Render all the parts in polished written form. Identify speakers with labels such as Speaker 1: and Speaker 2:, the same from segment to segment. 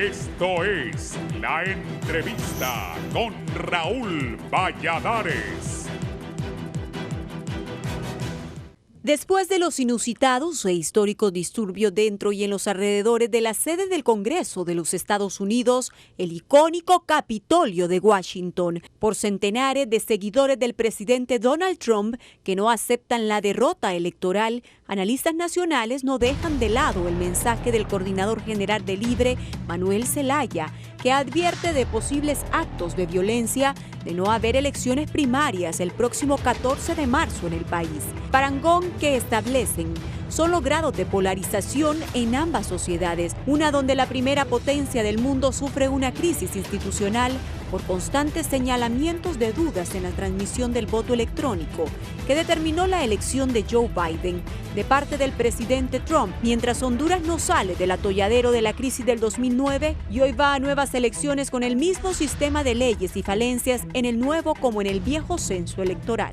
Speaker 1: Esto es La Entrevista con Raúl Valladares.
Speaker 2: Después de los inusitados e históricos disturbios dentro y en los alrededores de la sede del Congreso de los Estados Unidos, el icónico Capitolio de Washington, por centenares de seguidores del presidente Donald Trump que no aceptan la derrota electoral, analistas nacionales no dejan de lado el mensaje del coordinador general de Libre, Manuel Zelaya, que advierte de posibles actos de violencia de no haber elecciones primarias el próximo 14 de marzo en el país. Parangón que establecen solo grados de polarización en ambas sociedades, una donde la primera potencia del mundo sufre una crisis institucional por constantes señalamientos de dudas en la transmisión del voto electrónico, que determinó la elección de Joe Biden de parte del presidente Trump, mientras Honduras no sale del atolladero de la crisis del 2009 y hoy va a nuevas elecciones con el mismo sistema de leyes y falencias en el nuevo como en el viejo censo electoral.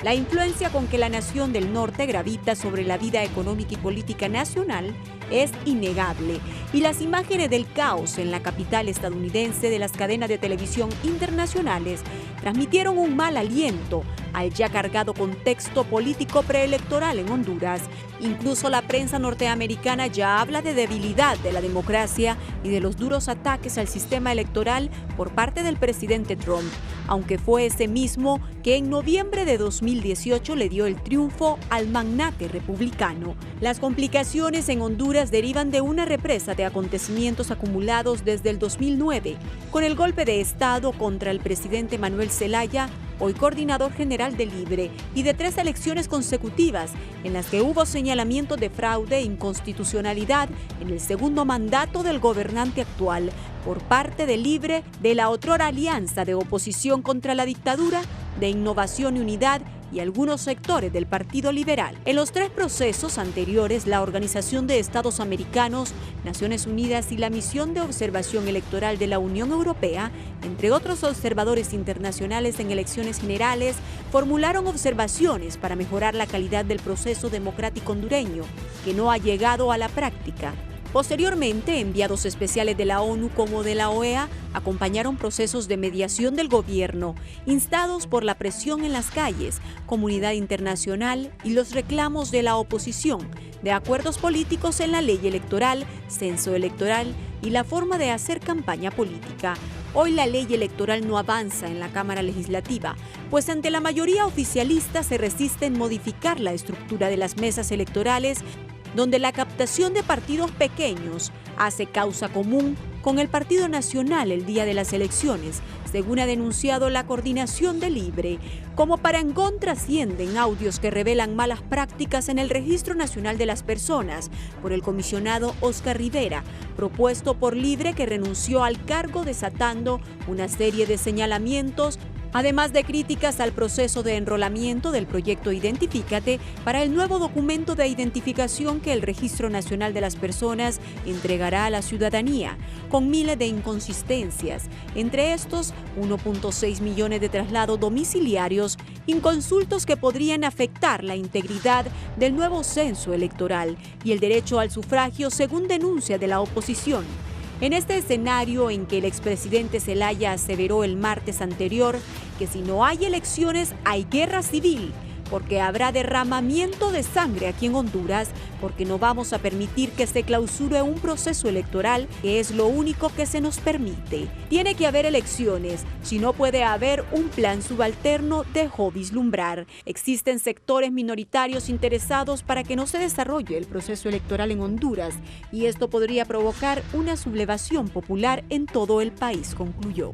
Speaker 2: La influencia con que la nación del norte gravita sobre la vida económica y política nacional es innegable, y las imágenes del caos en la capital estadounidense de las cadenas de televisión internacionales transmitieron un mal aliento al ya cargado contexto político preelectoral en Honduras. Incluso la prensa norteamericana ya habla de debilidad de la democracia y de los duros ataques al sistema electoral por parte del presidente Trump, aunque fue ese mismo que en noviembre de 2018 le dio el triunfo al magnate republicano. Las complicaciones en Honduras derivan de una represa de acontecimientos acumulados desde el 2009, con el golpe de Estado contra el presidente Manuel Zelaya, hoy coordinador general de Libre, y de 3 elecciones consecutivas en las que hubo señalamientos de fraude e inconstitucionalidad en el segundo mandato del gobernante actual por parte de Libre, de la otrora alianza de oposición contra la dictadura, de Innovación y Unidad y algunos sectores del Partido Liberal. En los 3 procesos anteriores, la Organización de Estados Americanos, Naciones Unidas y la Misión de Observación Electoral de la Unión Europea, entre otros observadores internacionales en elecciones generales, formularon observaciones para mejorar la calidad del proceso democrático hondureño, que no ha llegado a la práctica. Posteriormente, enviados especiales de la ONU como de la OEA acompañaron procesos de mediación del gobierno, instados por la presión en las calles, comunidad internacional y los reclamos de la oposición, de acuerdos políticos en la ley electoral, censo electoral y la forma de hacer campaña política. Hoy la ley electoral no avanza en la Cámara Legislativa, pues ante la mayoría oficialista se resiste en modificar la estructura de las mesas electorales, donde la captación de partidos pequeños hace causa común con el Partido Nacional el día de las elecciones, según ha denunciado la Coordinación de Libre. Como parangón trascienden audios que revelan malas prácticas en el Registro Nacional de las Personas por el comisionado Oscar Rivera, propuesto por Libre, que renunció al cargo desatando una serie de señalamientos, además de críticas al proceso de enrolamiento del proyecto Identifícate para el nuevo documento de identificación que el Registro Nacional de las Personas entregará a la ciudadanía, con miles de inconsistencias, entre estos 1.6 millones de traslados domiciliarios inconsultos que podrían afectar la integridad del nuevo censo electoral y el derecho al sufragio, según denuncia de la oposición. En este escenario en que el expresidente Zelaya aseveró el martes anterior que si no hay elecciones hay guerra civil, porque habrá derramamiento de sangre aquí en Honduras, porque no vamos a permitir que se clausure un proceso electoral que es lo único que se nos permite. Tiene que haber elecciones, si no puede haber un plan subalterno, dejó vislumbrar. Existen sectores minoritarios interesados para que no se desarrolle el proceso electoral en Honduras, y esto podría provocar una sublevación popular en todo el país, concluyó.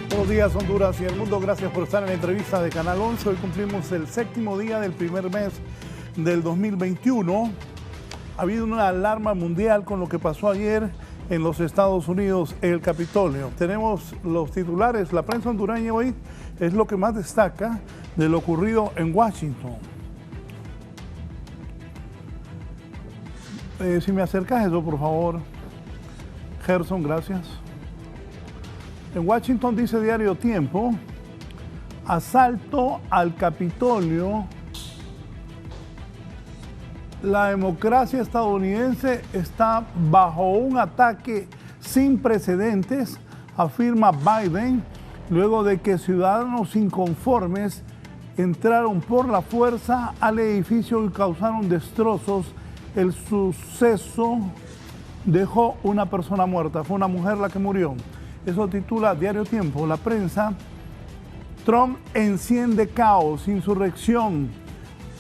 Speaker 3: Buenos días, Honduras y el mundo. Gracias por estar en la entrevista de Canal 11. Hoy cumplimos el 7º día del primer mes del 2021. Ha habido una alarma mundial con lo que pasó ayer en los Estados Unidos, el Capitolio. Tenemos los titulares. La prensa hondureña hoy es lo que más destaca de lo ocurrido en Washington. Si me acercas eso, por favor. Gerson, gracias. En Washington dice Diario Tiempo, asalto al Capitolio. La democracia estadounidense está bajo un ataque sin precedentes, afirma Biden, luego de que ciudadanos inconformes entraron por la fuerza al edificio y causaron destrozos. El suceso dejó una persona muerta, fue una mujer la que murió. Eso titula Diario Tiempo. La prensa, Trump enciende caos, insurrección.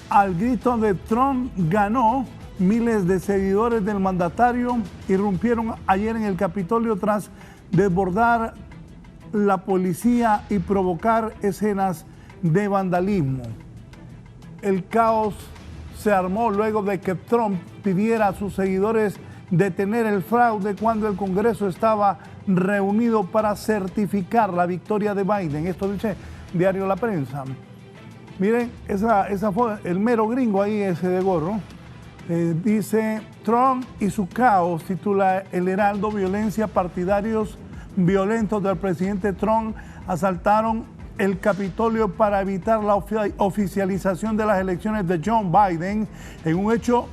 Speaker 3: Al grito de Trump ganó, miles de seguidores del mandatario irrumpieron ayer en el Capitolio tras desbordar la policía y provocar escenas de vandalismo. El caos se armó luego de que Trump pidiera a sus seguidores detener el fraude cuando el Congreso estaba reunido para certificar la victoria de Biden. Esto dice Diario La Prensa. Miren, esa fue el mero gringo ahí, ese de gorro. Dice Trump y su caos, titula El Heraldo. Violencia, partidarios violentos del presidente Trump asaltaron el Capitolio para evitar la oficialización de las elecciones de Joe Biden en un hecho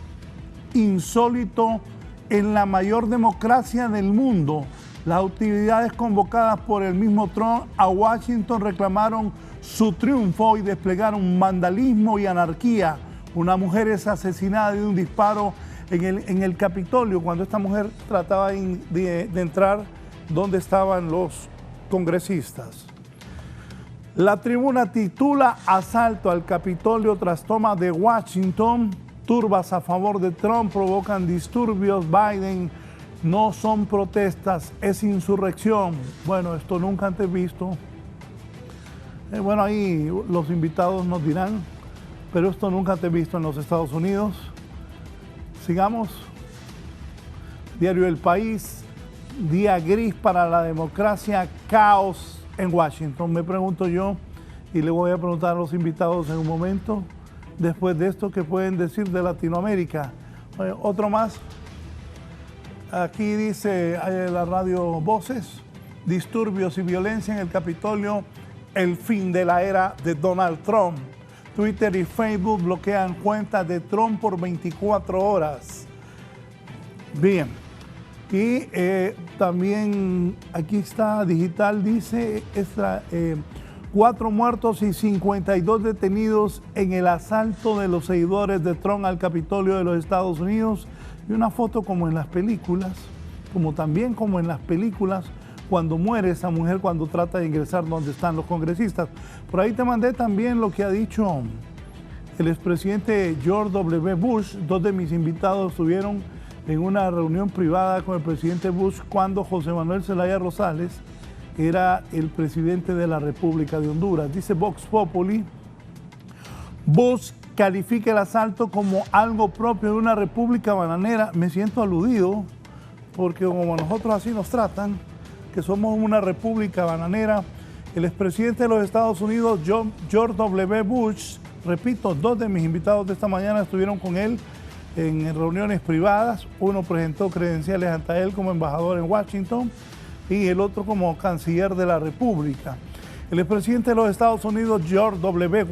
Speaker 3: insólito en la mayor democracia del mundo. Las autoridades convocadas por el mismo Trump a Washington reclamaron su triunfo y desplegaron vandalismo y anarquía. Una mujer es asesinada de un disparo en el Capitolio cuando esta mujer trataba de entrar donde estaban los congresistas. La Tribuna titula Asalto al Capitolio tras toma de Washington. Turbas a favor de Trump provocan disturbios. Biden: no son protestas, es insurrección. Bueno, esto nunca antes visto. Bueno, ahí los invitados nos dirán, pero esto nunca antes visto en los Estados Unidos. Sigamos. Diario El País, día gris para la democracia, caos en Washington. Me pregunto yo, y le voy a preguntar a los invitados en un momento, después de esto, ¿qué pueden decir de Latinoamérica? Otro más. Aquí dice la radio Voces, disturbios y violencia en el Capitolio, el fin de la era de Donald Trump. Twitter y Facebook bloquean cuentas de Trump por 24 horas. Bien. Y también aquí está Digital, dice, 4 muertos y 52 detenidos en el asalto de los seguidores de Trump al Capitolio de los Estados Unidos. Y una foto como en las películas, también como en las películas, cuando muere esa mujer, cuando trata de ingresar donde están los congresistas. Por ahí te mandé también lo que ha dicho el expresidente George W. Bush. 2 de mis invitados estuvieron en una reunión privada con el presidente Bush cuando José Manuel Zelaya Rosales era el presidente de la República de Honduras. Dice Vox Populi, Bush califica el asalto como algo propio de una república bananera. Me siento aludido porque como nosotros así nos tratan, que somos una república bananera. El expresidente de los Estados Unidos, George W. Bush, repito, 2 de mis invitados de esta mañana estuvieron con él en reuniones privadas. Uno presentó credenciales ante él como embajador en Washington y el otro como canciller de la República. El expresidente de los Estados Unidos, George W.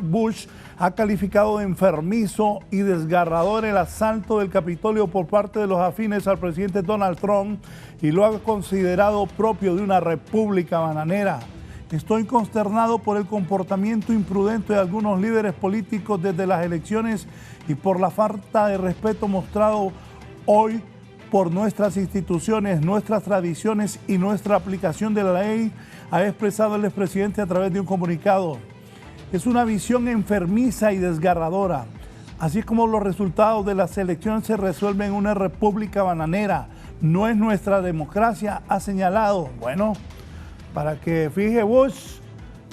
Speaker 3: Bush, ha calificado de enfermizo y desgarrador el asalto del Capitolio por parte de los afines al presidente Donald Trump y lo ha considerado propio de una república bananera. Estoy consternado por el comportamiento imprudente de algunos líderes políticos desde las elecciones y por la falta de respeto mostrado hoy por nuestras instituciones, nuestras tradiciones y nuestra aplicación de la ley, ha expresado el expresidente a través de un comunicado. Es una visión enfermiza y desgarradora. Así como los resultados de las elecciones se resuelven en una república bananera, no es nuestra democracia, ha señalado. Bueno, para que fije Bush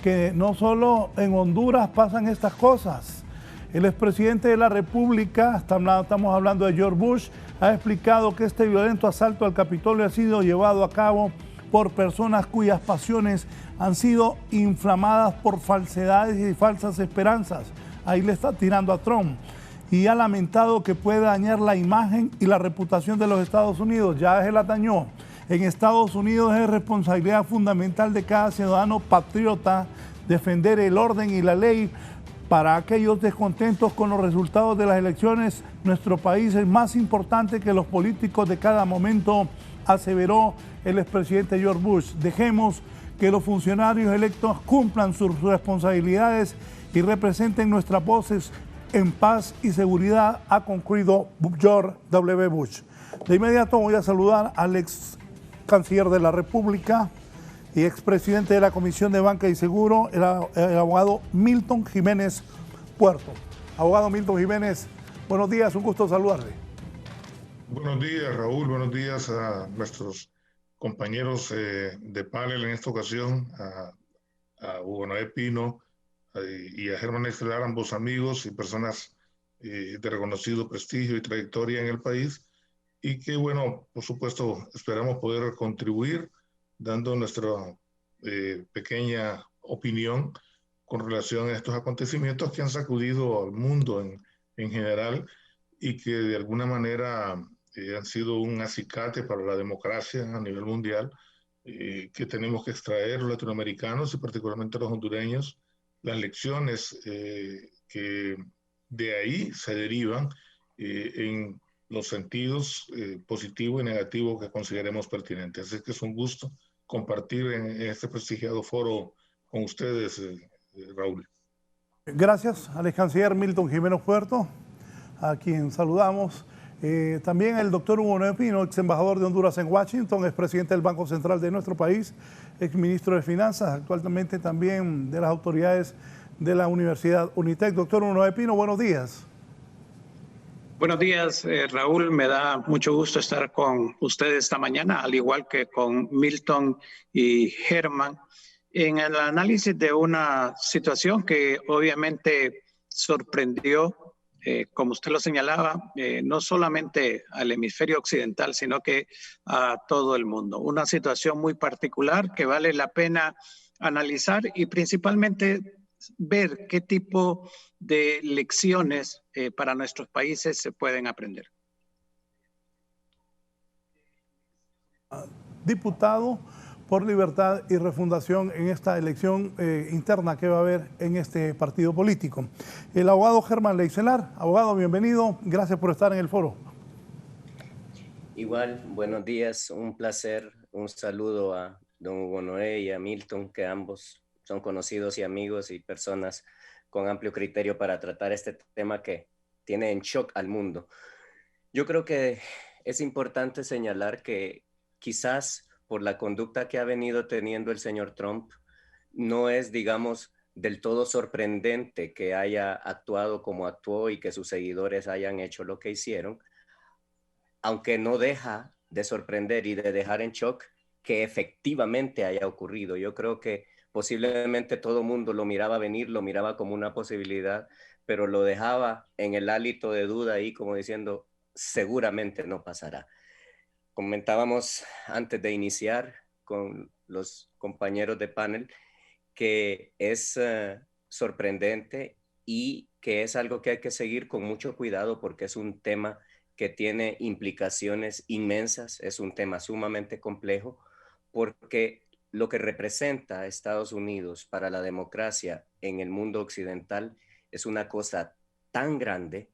Speaker 3: que no solo en Honduras pasan estas cosas. El expresidente de la República, estamos hablando de George Bush, ha explicado que este violento asalto al Capitolio ha sido llevado a cabo por personas cuyas pasiones han sido inflamadas por falsedades y falsas esperanzas. Ahí le está tirando a Trump. Y ha lamentado que puede dañar la imagen y la reputación de los Estados Unidos. Ya se la dañó. En Estados Unidos es responsabilidad fundamental de cada ciudadano patriota defender el orden y la ley. Para aquellos descontentos con los resultados de las elecciones, nuestro país es más importante que los políticos de cada momento, aseveró el expresidente George Bush. Dejemos que los funcionarios electos cumplan sus responsabilidades y representen nuestras voces en paz y seguridad, ha concluido George W. Bush. De inmediato voy a saludar al ex canciller de la República y expresidente de la Comisión de Banca y Seguro, el abogado Milton Jiménez Puerto. Abogado Milton Jiménez, buenos días, un gusto saludarle.
Speaker 4: Buenos días, Raúl, buenos días a nuestros compañeros de panel en esta ocasión, a Hugo Noé Pino y a Germán Estelar, ambos amigos y personas de reconocido prestigio y trayectoria en el país, y que, bueno, por supuesto, esperamos poder contribuir dando nuestra pequeña opinión con relación a estos acontecimientos que han sacudido al mundo en general y que de alguna manera han sido un acicate para la democracia a nivel mundial, que tenemos que extraer los latinoamericanos y particularmente los hondureños, las lecciones que de ahí se derivan en los sentidos positivos y negativos que consideremos pertinentes. Así que es un gusto compartir en este prestigiado foro con ustedes, Raúl.
Speaker 3: Gracias al ex canciller Milton Jiménez Puerto, a quien saludamos. También el doctor Hugo Noé Pino, ex embajador de Honduras en Washington, ex presidente del Banco Central de nuestro país, ex ministro de Finanzas, actualmente también de las autoridades de la Universidad UNITEC. Doctor Hugo Noé Pino, buenos días.
Speaker 5: Buenos días, Raúl. Me da mucho gusto estar con ustedes esta mañana, al igual que con Milton y Germán, en el análisis de una situación que obviamente sorprendió, como usted lo señalaba, no solamente al hemisferio occidental, sino que a todo el mundo. Una situación muy particular que vale la pena analizar y principalmente ver qué tipo de lecciones para nuestros países se pueden aprender.
Speaker 3: Diputado por Libertad y Refundación en esta elección interna que va a haber en este partido político. El abogado Germán Estelar. Abogado, bienvenido. Gracias por estar en el foro.
Speaker 6: Igual, buenos días. Un placer. Un saludo a don Hugo Noé y a Milton, que ambos son conocidos y amigos y personas con amplio criterio para tratar este tema que tiene en shock al mundo. Yo creo que es importante señalar que quizás por la conducta que ha venido teniendo el señor Trump, no es, digamos, del todo sorprendente que haya actuado como actuó y que sus seguidores hayan hecho lo que hicieron, aunque no deja de sorprender y de dejar en shock que efectivamente haya ocurrido. Yo creo que posiblemente todo el mundo lo miraba venir, lo miraba como una posibilidad, pero lo dejaba en el hálito de duda ahí como diciendo, seguramente no pasará. Comentábamos antes de iniciar con los compañeros de panel que es sorprendente y que es algo que hay que seguir con mucho cuidado porque es un tema que tiene implicaciones inmensas, es un tema sumamente complejo porque lo que representa a Estados Unidos para la democracia en el mundo occidental es una cosa tan grande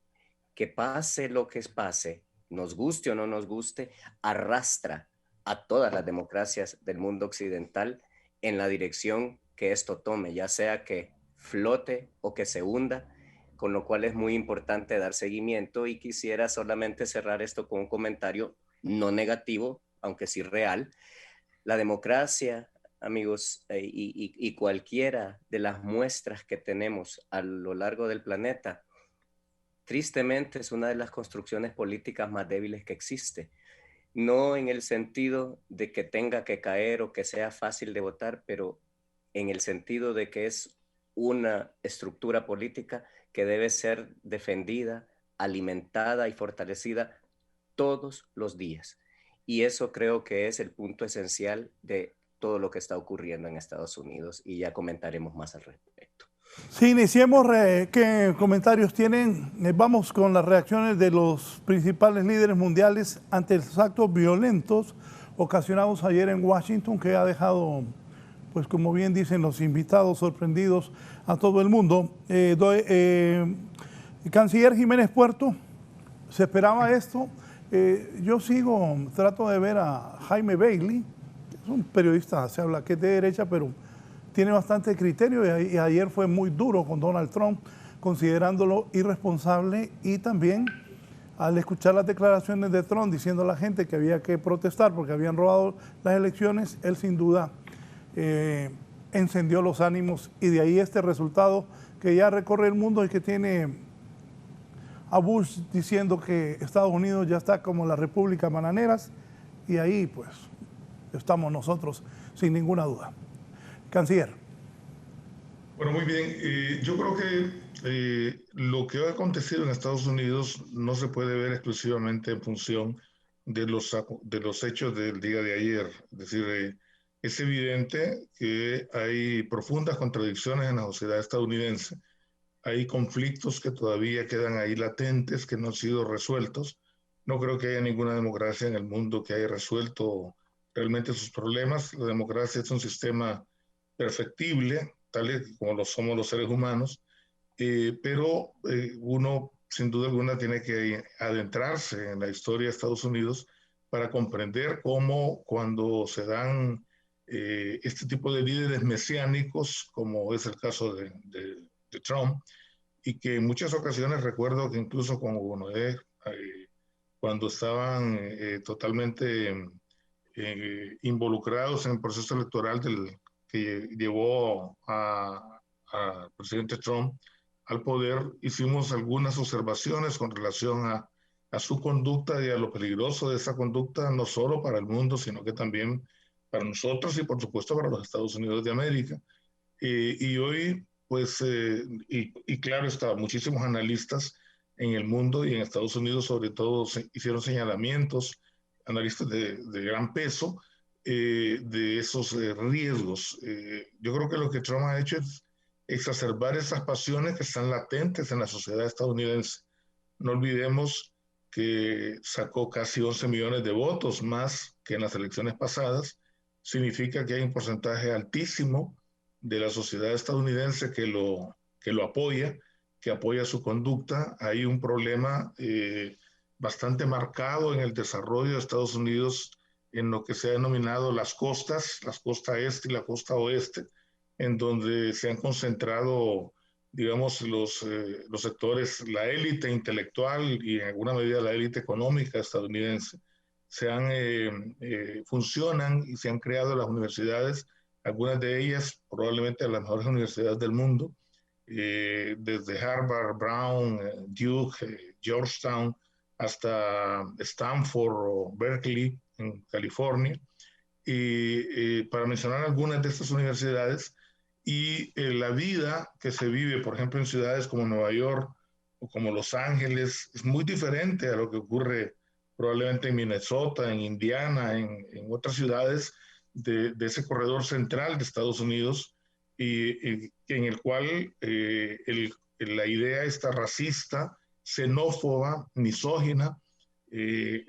Speaker 6: que pase lo que pase, nos guste o no nos guste, arrastra a todas las democracias del mundo occidental en la dirección que esto tome, ya sea que flote o que se hunda, con lo cual es muy importante dar seguimiento y quisiera solamente cerrar esto con un comentario no negativo, aunque sí real. La democracia, amigos, y cualquiera de las muestras que tenemos a lo largo del planeta, tristemente es una de las construcciones políticas más débiles que existe. No en el sentido de que tenga que caer o que sea fácil de votar, pero en el sentido de que es una estructura política que debe ser defendida, alimentada y fortalecida todos los días. Y eso creo que es el punto esencial de todo lo que está ocurriendo en Estados Unidos y ya comentaremos más al respecto.
Speaker 3: Sí, iniciemos. ¿Qué comentarios tienen? Vamos con las reacciones de los principales líderes mundiales ante los actos violentos ocasionados ayer en Washington, que ha dejado, pues como bien dicen los invitados, sorprendidos a todo el mundo. Canciller Jiménez Puerto, ¿se esperaba esto? Yo trato de ver a Jaime Bailey, que es un periodista, se habla que es de derecha, pero tiene bastante criterio y ayer fue muy duro con Donald Trump, considerándolo irresponsable, y también al escuchar las declaraciones de Trump diciendo a la gente que había que protestar porque habían robado las elecciones, él sin duda encendió los ánimos, y de ahí este resultado que ya recorre el mundo y que tiene a Bush diciendo que Estados Unidos ya está como la República Bananeras, y ahí pues estamos nosotros sin ninguna duda. Canciller.
Speaker 4: Bueno, muy bien. Yo creo que lo que ha acontecido en Estados Unidos no se puede ver exclusivamente en función de los hechos del día de ayer. Es decir, es evidente que hay profundas contradicciones en la sociedad estadounidense. Hay conflictos que todavía quedan ahí latentes, que no han sido resueltos. No creo que haya ninguna democracia en el mundo que haya resuelto realmente sus problemas. La democracia es un sistema perfectible, tal y como lo somos los seres humanos, pero uno sin duda alguna tiene que adentrarse en la historia de Estados Unidos para comprender cómo cuando se dan este tipo de líderes mesiánicos, como es el caso de Trump, y que en muchas ocasiones recuerdo que incluso con Noé, cuando estaban totalmente involucrados en el proceso electoral que llevó al presidente Trump al poder, hicimos algunas observaciones con relación a su conducta y a lo peligroso de esa conducta, no solo para el mundo, sino que también para nosotros y por supuesto para los Estados Unidos de América. Y hoy, pues, y claro está, muchísimos analistas en el mundo y en Estados Unidos sobre todo hicieron señalamientos, analistas de gran peso, de esos riesgos. Yo creo que lo que Trump ha hecho es exacerbar esas pasiones que están latentes en la sociedad estadounidense. No olvidemos que sacó casi 11 millones de votos más que en las elecciones pasadas. Significa que hay un porcentaje altísimo de la sociedad estadounidense que lo apoya, que apoya su conducta. Hay un problema bastante marcado en el desarrollo de Estados Unidos en lo que se ha denominado las costas, la costa este y la costa oeste, en donde se han concentrado, digamos, los sectores, la élite intelectual y en alguna medida la élite económica estadounidense. Funcionan y se han creado las universidades, algunas de ellas probablemente las mejores universidades del mundo, desde Harvard, Brown, Duke, Georgetown, hasta Stanford o Berkeley en California, y para mencionar algunas de estas universidades, y la vida que se vive, por ejemplo, en ciudades como Nueva York o como Los Ángeles, es muy diferente a lo que ocurre probablemente en Minnesota, en Indiana, en otras ciudades de ese corredor central de Estados Unidos, y en el cual la idea esta racista, xenófoba, misógina,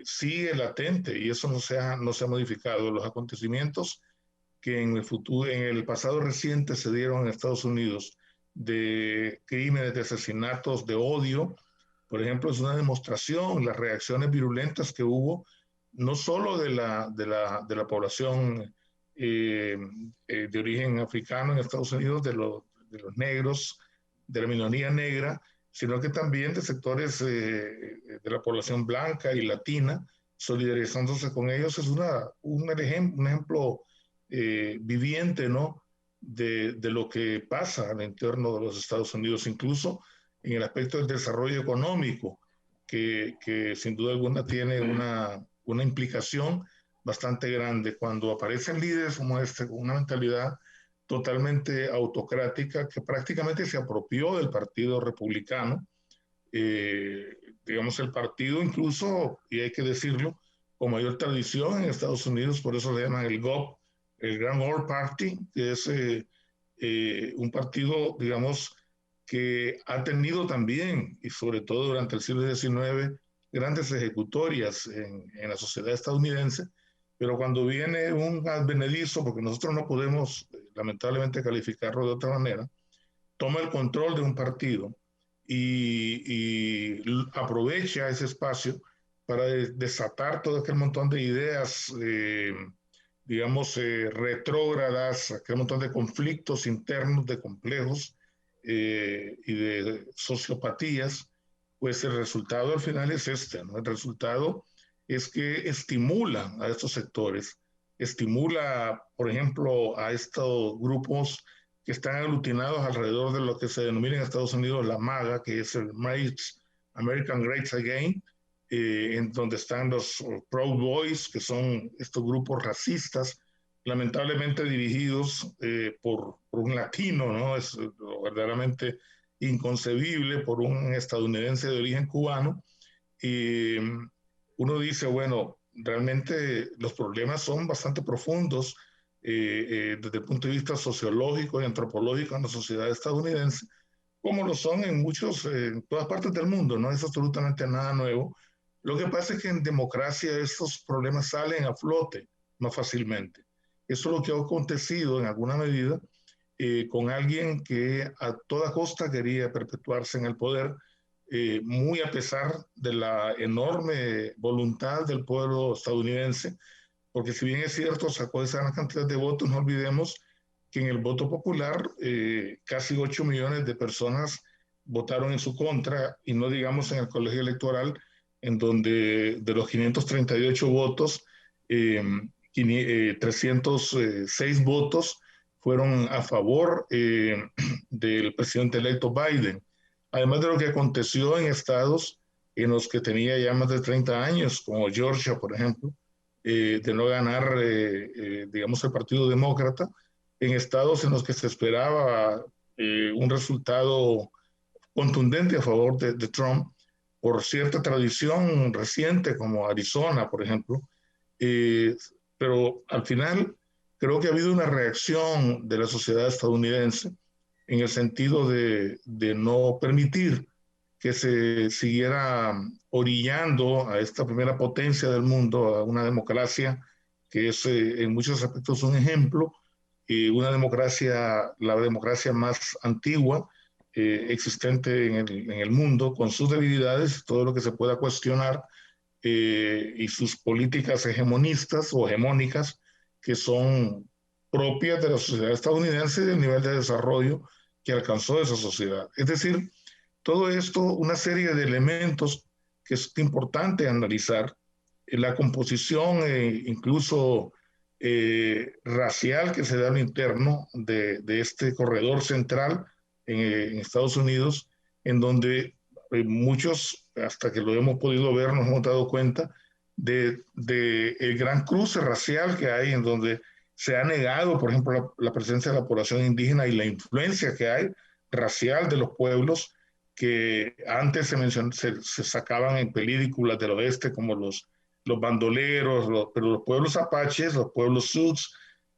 Speaker 4: sigue latente, y eso no se ha modificado. Los acontecimientos que en el pasado reciente se dieron en Estados Unidos de crímenes, de asesinatos, de odio, por ejemplo, es una demostración, las reacciones virulentas que hubo, no solo de la población de origen africano en Estados Unidos, de los negros, de la minoría negra, sino que también de sectores de la población blanca y latina, solidarizándose con ellos. Es un ejemplo viviente, ¿no?, de lo que pasa al interno de los Estados Unidos, incluso en el aspecto del desarrollo económico, que sin duda alguna tiene una implicación bastante grande. Cuando aparecen líderes como este, con una mentalidad totalmente autocrática, que prácticamente se apropió del Partido Republicano, digamos el partido incluso, y hay que decirlo, con mayor tradición en Estados Unidos, por eso le llaman el GOP, el Grand Old Party, que es un partido, digamos, que ha tenido también, y sobre todo durante el siglo XIX, grandes ejecutorias en la sociedad estadounidense, pero cuando viene un advenedizo, porque nosotros no podemos lamentablemente calificarlo de otra manera, toma el control de un partido y aprovecha ese espacio para desatar todo aquel montón de ideas, digamos, retrógradas, aquel montón de conflictos internos, de complejos y de sociopatías, pues el resultado al final es este, ¿no? El resultado es que estimula a estos sectores, estimula, por ejemplo, a estos grupos que están aglutinados alrededor de lo que se denomina en Estados Unidos la MAGA, que es el American Great Again, en donde están los Proud Boys, que son estos grupos racistas, lamentablemente dirigidos por un latino, ¿no? Es verdaderamente inconcebible, por un estadounidense de origen cubano. Y uno dice, bueno, realmente los problemas son bastante profundos desde el punto de vista sociológico y antropológico en la sociedad estadounidense, como lo son en en todas partes del mundo, no es absolutamente nada nuevo. Lo que pasa es que en democracia estos problemas salen a flote más fácilmente. Eso es lo que ha acontecido en alguna medida con alguien que a toda costa quería perpetuarse en el poder, muy a pesar de la enorme voluntad del pueblo estadounidense, porque si bien es cierto, sacó esa gran cantidad de votos, no olvidemos que en el voto popular casi 8 millones de personas votaron en su contra, y no digamos en el colegio electoral, en donde de los 538 votos, 306 votos fueron a favor del presidente electo Biden. Además de lo que aconteció en estados en los que tenía ya más de 30 años, como Georgia, por ejemplo, de no ganar, digamos, el Partido Demócrata, en estados en los que se esperaba un resultado contundente a favor de Trump, por cierta tradición reciente, como Arizona, por ejemplo. Pero al final creo que ha habido una reacción de la sociedad estadounidense en el sentido de no permitir que se siguiera orillando a esta primera potencia del mundo, a una democracia que es en muchos aspectos un ejemplo, una democracia, la democracia más antigua existente en el mundo, con sus debilidades, todo lo que se pueda cuestionar, y sus políticas hegemonistas o hegemónicas que son propias de la sociedad estadounidense y del nivel de desarrollo que alcanzó esa sociedad. Es decir, todo esto, una serie de elementos que es importante analizar, la composición incluso racial que se da al interno de este corredor central en Estados Unidos, en donde muchos, hasta que lo hemos podido ver, nos hemos dado cuenta de el gran cruce racial que hay, en donde se ha negado, por ejemplo, la presencia de la población indígena y la influencia que hay racial de los pueblos que antes se sacaban en películas del oeste como los bandoleros, pero los pueblos apaches, los pueblos sioux,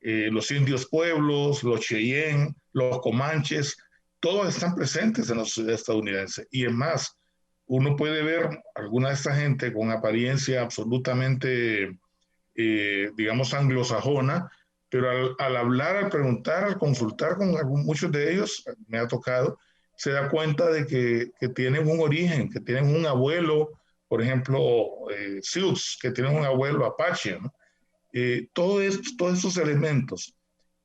Speaker 4: los indios pueblos, los cheyenne, los comanches, todos están presentes en la sociedad estadounidense. Y es más, uno puede ver alguna de esta gente con apariencia absolutamente, digamos, anglosajona, pero al hablar, al preguntar, al consultar con muchos de ellos, me ha tocado, se da cuenta de que tienen un origen, que tienen un abuelo, por ejemplo, Sioux, que tienen un abuelo apache, ¿no? Todos estos elementos,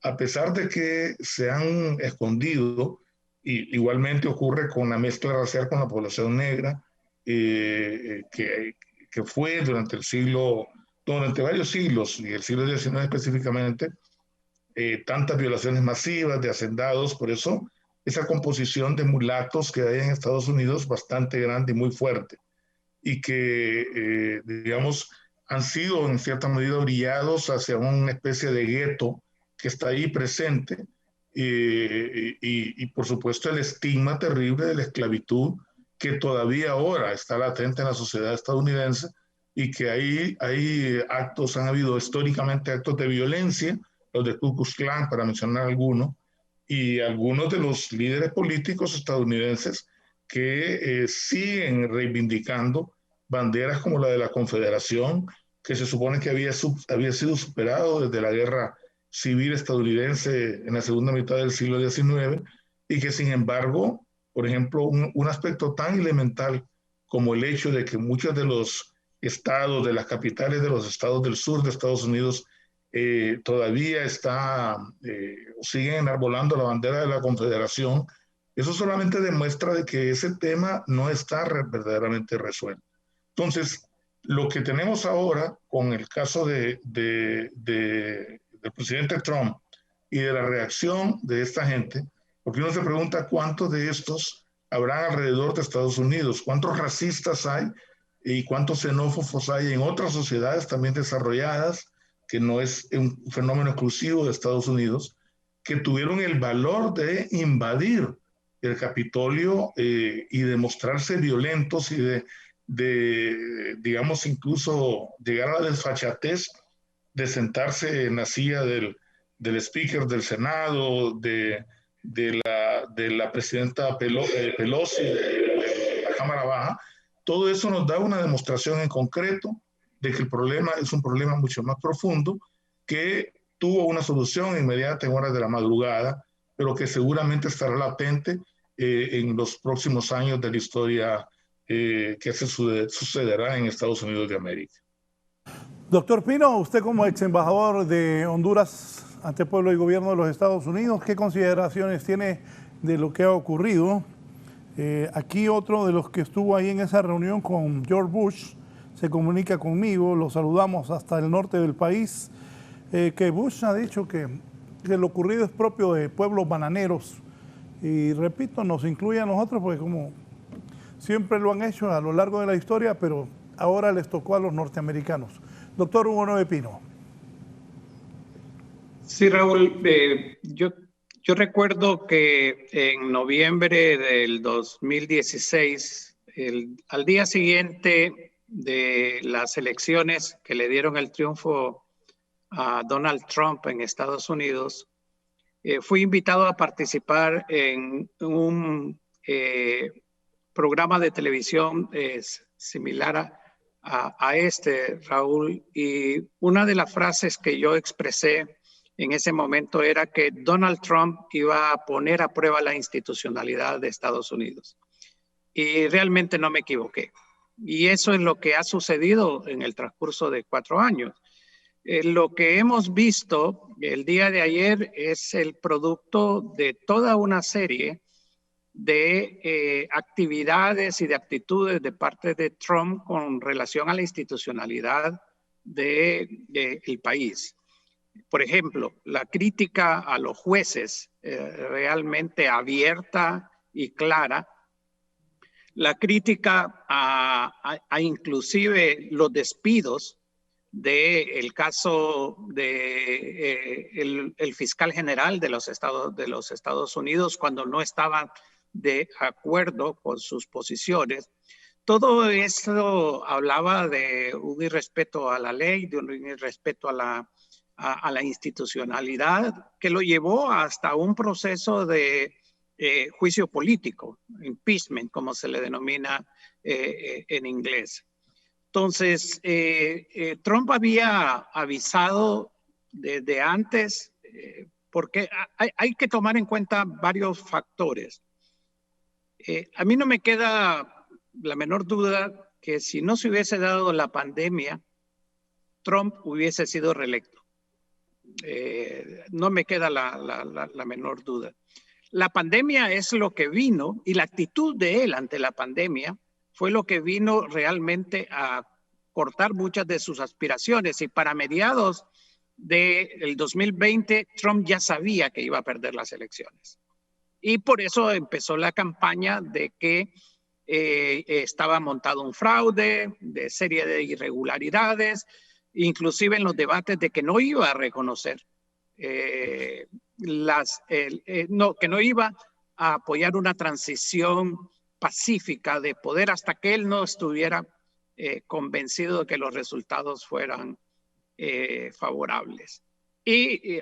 Speaker 4: a pesar de que se han escondido, y igualmente ocurre con la mezcla racial con la población negra, que fue durante varios siglos, y el siglo XIX específicamente, tantas violaciones masivas de hacendados. Por eso esa composición de mulatos que hay en Estados Unidos bastante grande y muy fuerte, y que, digamos, han sido en cierta medida orillados hacia una especie de gueto que está ahí presente, y por supuesto el estigma terrible de la esclavitud que todavía ahora está latente en la sociedad estadounidense, y que hay actos, han habido históricamente actos de violencia, los de Ku Klux Klan, para mencionar algunos, y algunos de los líderes políticos estadounidenses que siguen reivindicando banderas como la de la Confederación, que se supone que había sido superado desde la guerra civil estadounidense en la segunda mitad del siglo XIX, y que sin embargo, por ejemplo, un aspecto tan elemental como el hecho de que muchos de los estados, de las capitales de los estados del sur de Estados Unidos, todavía siguen enarbolando la bandera de la Confederación, eso solamente demuestra de que ese tema no está verdaderamente resuelto. Entonces, lo que tenemos ahora con el caso del presidente Trump y de la reacción de esta gente, porque uno se pregunta cuántos de estos habrán alrededor de Estados Unidos, cuántos racistas hay y cuántos xenófobos hay en otras sociedades también desarrolladas, que no es un fenómeno exclusivo de Estados Unidos, que tuvieron el valor de invadir el Capitolio y de mostrarse violentos y digamos, incluso llegar a la desfachatez de sentarse en la silla del speaker del Senado, de la presidenta Pelosi, de la Cámara Baja. Todo eso nos da una demostración en concreto de que el problema es un problema mucho más profundo, que tuvo una solución inmediata en horas de la madrugada, pero que seguramente estará latente en los próximos años de la historia que sucederá en Estados Unidos de América.
Speaker 3: Doctor Pino, usted como ex embajador de Honduras ante el pueblo y gobierno de los Estados Unidos, ¿qué consideraciones tiene de lo que ha ocurrido? Aquí otro de los que estuvo ahí en esa reunión con George Bush se comunica conmigo, lo saludamos hasta el norte del país, que Bush ha dicho que lo ocurrido es propio de pueblos bananeros, y repito, nos incluye a nosotros porque como siempre lo han hecho a lo largo de la historia, pero ahora les tocó a los norteamericanos. Doctor Hugo Noé Pino.
Speaker 5: Sí, Raúl, yo recuerdo que en noviembre del 2016, al día siguiente de las elecciones que le dieron el triunfo a Donald Trump en Estados Unidos, fui invitado a participar en un programa de televisión similar a este, Raúl, y una de las frases que yo expresé en ese momento era que Donald Trump iba a poner a prueba la institucionalidad de Estados Unidos. Y realmente no me equivoqué. Y eso es lo que ha sucedido en el transcurso de 4 años. Lo que hemos visto el día de ayer es el producto de toda una serie de actividades y de actitudes de parte de Trump con relación a la institucionalidad del país. Por ejemplo, la crítica a los jueces realmente abierta y clara, la crítica a inclusive los despidos del caso de el fiscal general de los Estados Unidos cuando no estaba de acuerdo con sus posiciones. Todo esto hablaba de un irrespeto a la ley, de un irrespeto a la institucionalidad, que lo llevó hasta un proceso de juicio político, impeachment, como se le denomina en inglés. Entonces, Trump había avisado desde antes, porque hay que tomar en cuenta varios factores. A mí no me queda la menor duda que si no se hubiese dado la pandemia, Trump hubiese sido reelecto. No me queda la menor duda. La pandemia es lo que vino, y la actitud de él ante la pandemia fue lo que vino realmente a cortar muchas de sus aspiraciones. Y para mediados del 2020, Trump ya sabía que iba a perder las elecciones. Y por eso empezó la campaña de que estaba montado un fraude, de serie de irregularidades, inclusive en los debates de que no iba a reconocer, que no iba a apoyar una transición pacífica de poder hasta que él no estuviera convencido de que los resultados fueran favorables.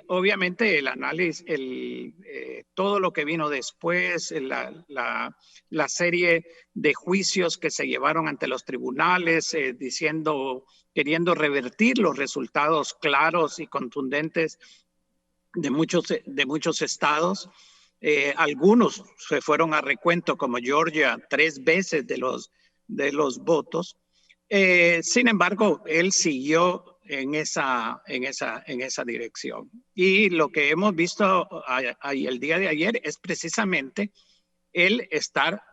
Speaker 5: obviamente el análisis, todo lo que vino después, la serie de juicios que se llevaron ante los tribunales, queriendo revertir los resultados claros y contundentes de muchos estados. Algunos se fueron a recuento, como Georgia, 3 veces de los votos. Sin embargo, él siguió en esa dirección. Y lo que hemos visto el día de ayer es precisamente el estar,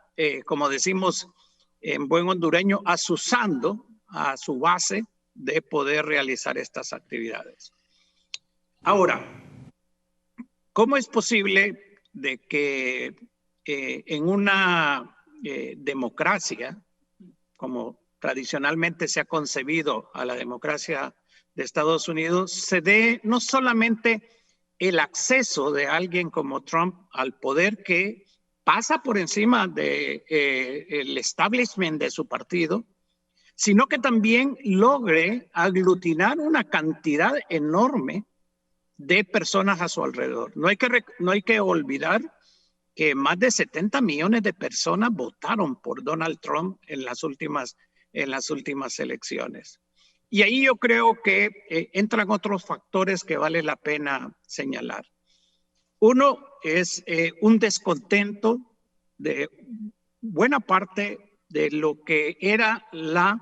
Speaker 5: como decimos en buen hondureño, asusando a su base de poder realizar estas actividades. Ahora, ¿cómo es posible de que en una democracia, como tradicionalmente se ha concebido a la democracia de Estados Unidos, se dé no solamente el acceso de alguien como Trump al poder que pasa por encima del establishment de su partido, sino que también logre aglutinar una cantidad enorme de personas a su alrededor? No hay que olvidar que más de 70 millones de personas votaron por Donald Trump en las últimas elecciones. Y ahí yo creo que entran otros factores que vale la pena señalar. Uno es un descontento de buena parte de lo que era la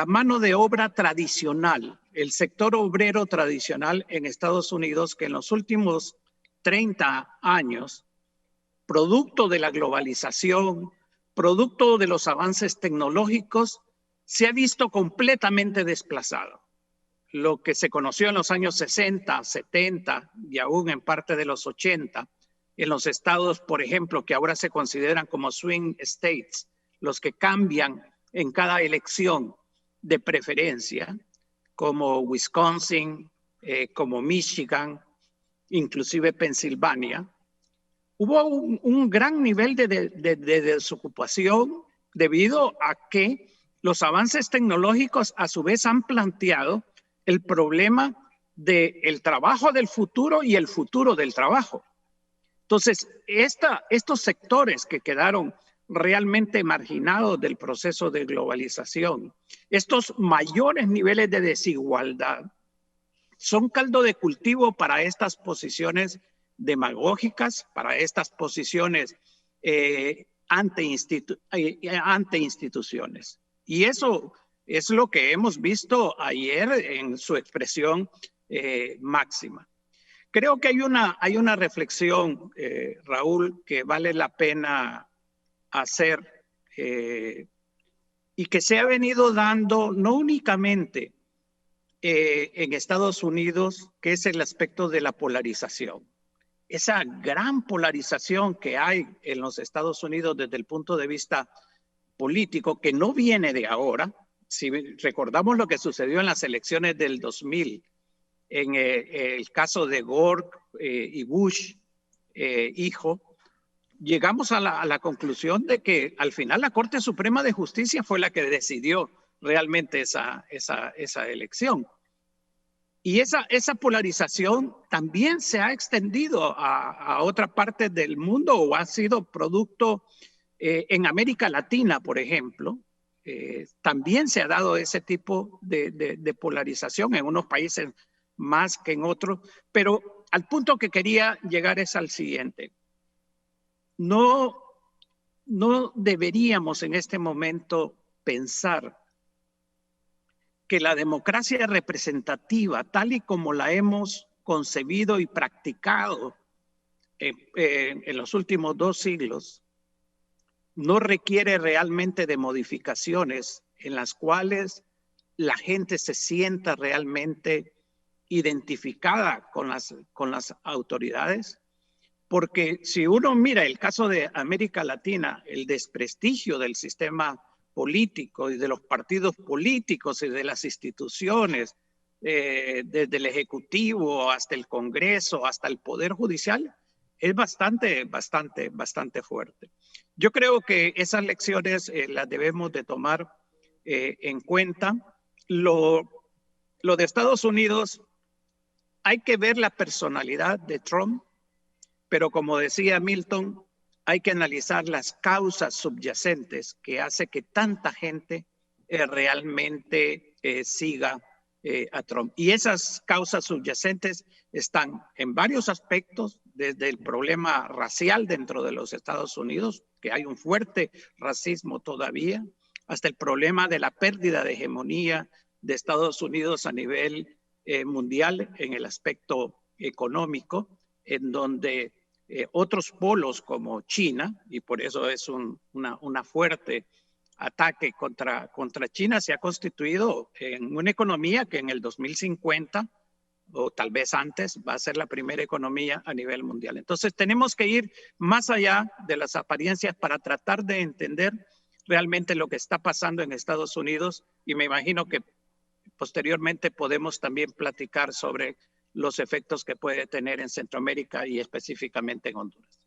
Speaker 5: mano de obra tradicional, el sector obrero tradicional en Estados Unidos, que en los últimos 30 años, producto de la globalización, producto de los avances tecnológicos, se ha visto completamente desplazado. Lo que se conoció en los años 60, 70 y aún en parte de los 80, en los estados, por ejemplo, que ahora se consideran como swing states, los que cambian en cada elección de preferencia, como Wisconsin, como Michigan, inclusive Pensilvania, hubo un gran nivel de desocupación debido a que los avances tecnológicos a su vez han planteado el problema del trabajo del futuro y el futuro del trabajo. Entonces, estos sectores que quedaron realmente marginados del proceso de globalización, estos mayores niveles de desigualdad, son caldo de cultivo para estas posiciones demagógicas, para estas posiciones ante instituciones. Y eso es lo que hemos visto ayer en su expresión máxima. Creo que hay una reflexión, Raúl, que vale la pena hacer y que se ha venido dando no únicamente en Estados Unidos, que es el aspecto de la polarización. Esa gran polarización que hay en los Estados Unidos desde el punto de vista político, que no viene de ahora. Si recordamos lo que sucedió en las elecciones del 2000, en el caso de Gore y Bush, hijo, llegamos a la conclusión de que al final la Corte Suprema de Justicia fue la que decidió realmente esa elección. Y esa polarización también se ha extendido a otra parte del mundo o ha sido producto en América Latina, por ejemplo. También se ha dado ese tipo de polarización en unos países más que en otros. Pero al punto que quería llegar es al siguiente. No deberíamos en este momento pensar que la democracia representativa, tal y como la hemos concebido y practicado en los últimos 2 siglos, no requiere realmente de modificaciones en las cuales la gente se sienta realmente identificada con las autoridades. Porque si uno mira el caso de América Latina, el desprestigio del sistema político y de los partidos políticos y de las instituciones, desde el Ejecutivo hasta el Congreso, hasta el Poder Judicial, es bastante fuerte. Yo creo que esas lecciones las debemos de tomar en cuenta. Lo de Estados Unidos hay que ver la personalidad de Trump, pero como decía Milton, hay que analizar las causas subyacentes que hace que tanta gente realmente siga a Trump. Y esas causas subyacentes están en varios aspectos, desde el problema racial dentro de los Estados Unidos, que hay un fuerte racismo todavía, hasta el problema de la pérdida de hegemonía de Estados Unidos a nivel mundial en el aspecto económico, en donde otros polos como China, y por eso es una fuerte ataque contra China, se ha constituido en una economía que en el 2050 o tal vez antes va a ser la primera economía a nivel mundial. Entonces tenemos que ir más allá de las apariencias para tratar de entender realmente lo que está pasando en Estados Unidos, y me imagino que posteriormente podemos también platicar sobre los efectos que puede tener en Centroamérica y específicamente en Honduras.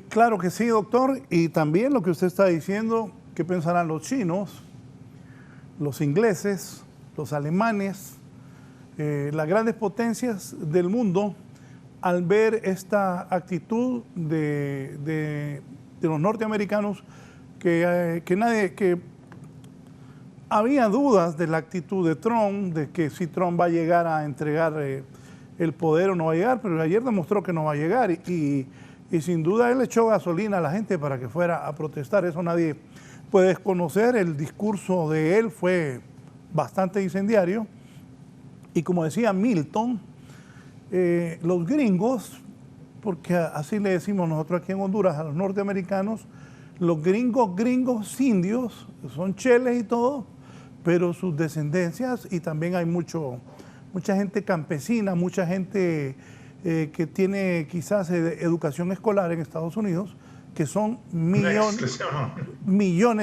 Speaker 3: Claro que sí, doctor. Y también lo que usted está diciendo, ¿qué pensarán los chinos, los ingleses, los alemanes, las grandes potencias del mundo al ver esta actitud de los norteamericanos que había dudas de la actitud de Trump, de que si Trump va a llegar a entregar el poder o no va a llegar, pero ayer demostró que no va a llegar y sin duda él echó gasolina a la gente para que fuera a protestar. Eso nadie puede desconocer. El discurso de él fue bastante incendiario y como decía Milton, los gringos, porque así le decimos nosotros aquí en Honduras a los norteamericanos, los gringos indios, son cheles y todo, pero sus descendencias, y también hay mucha gente campesina, mucha gente que tiene quizás educación escolar en Estados Unidos, que son millones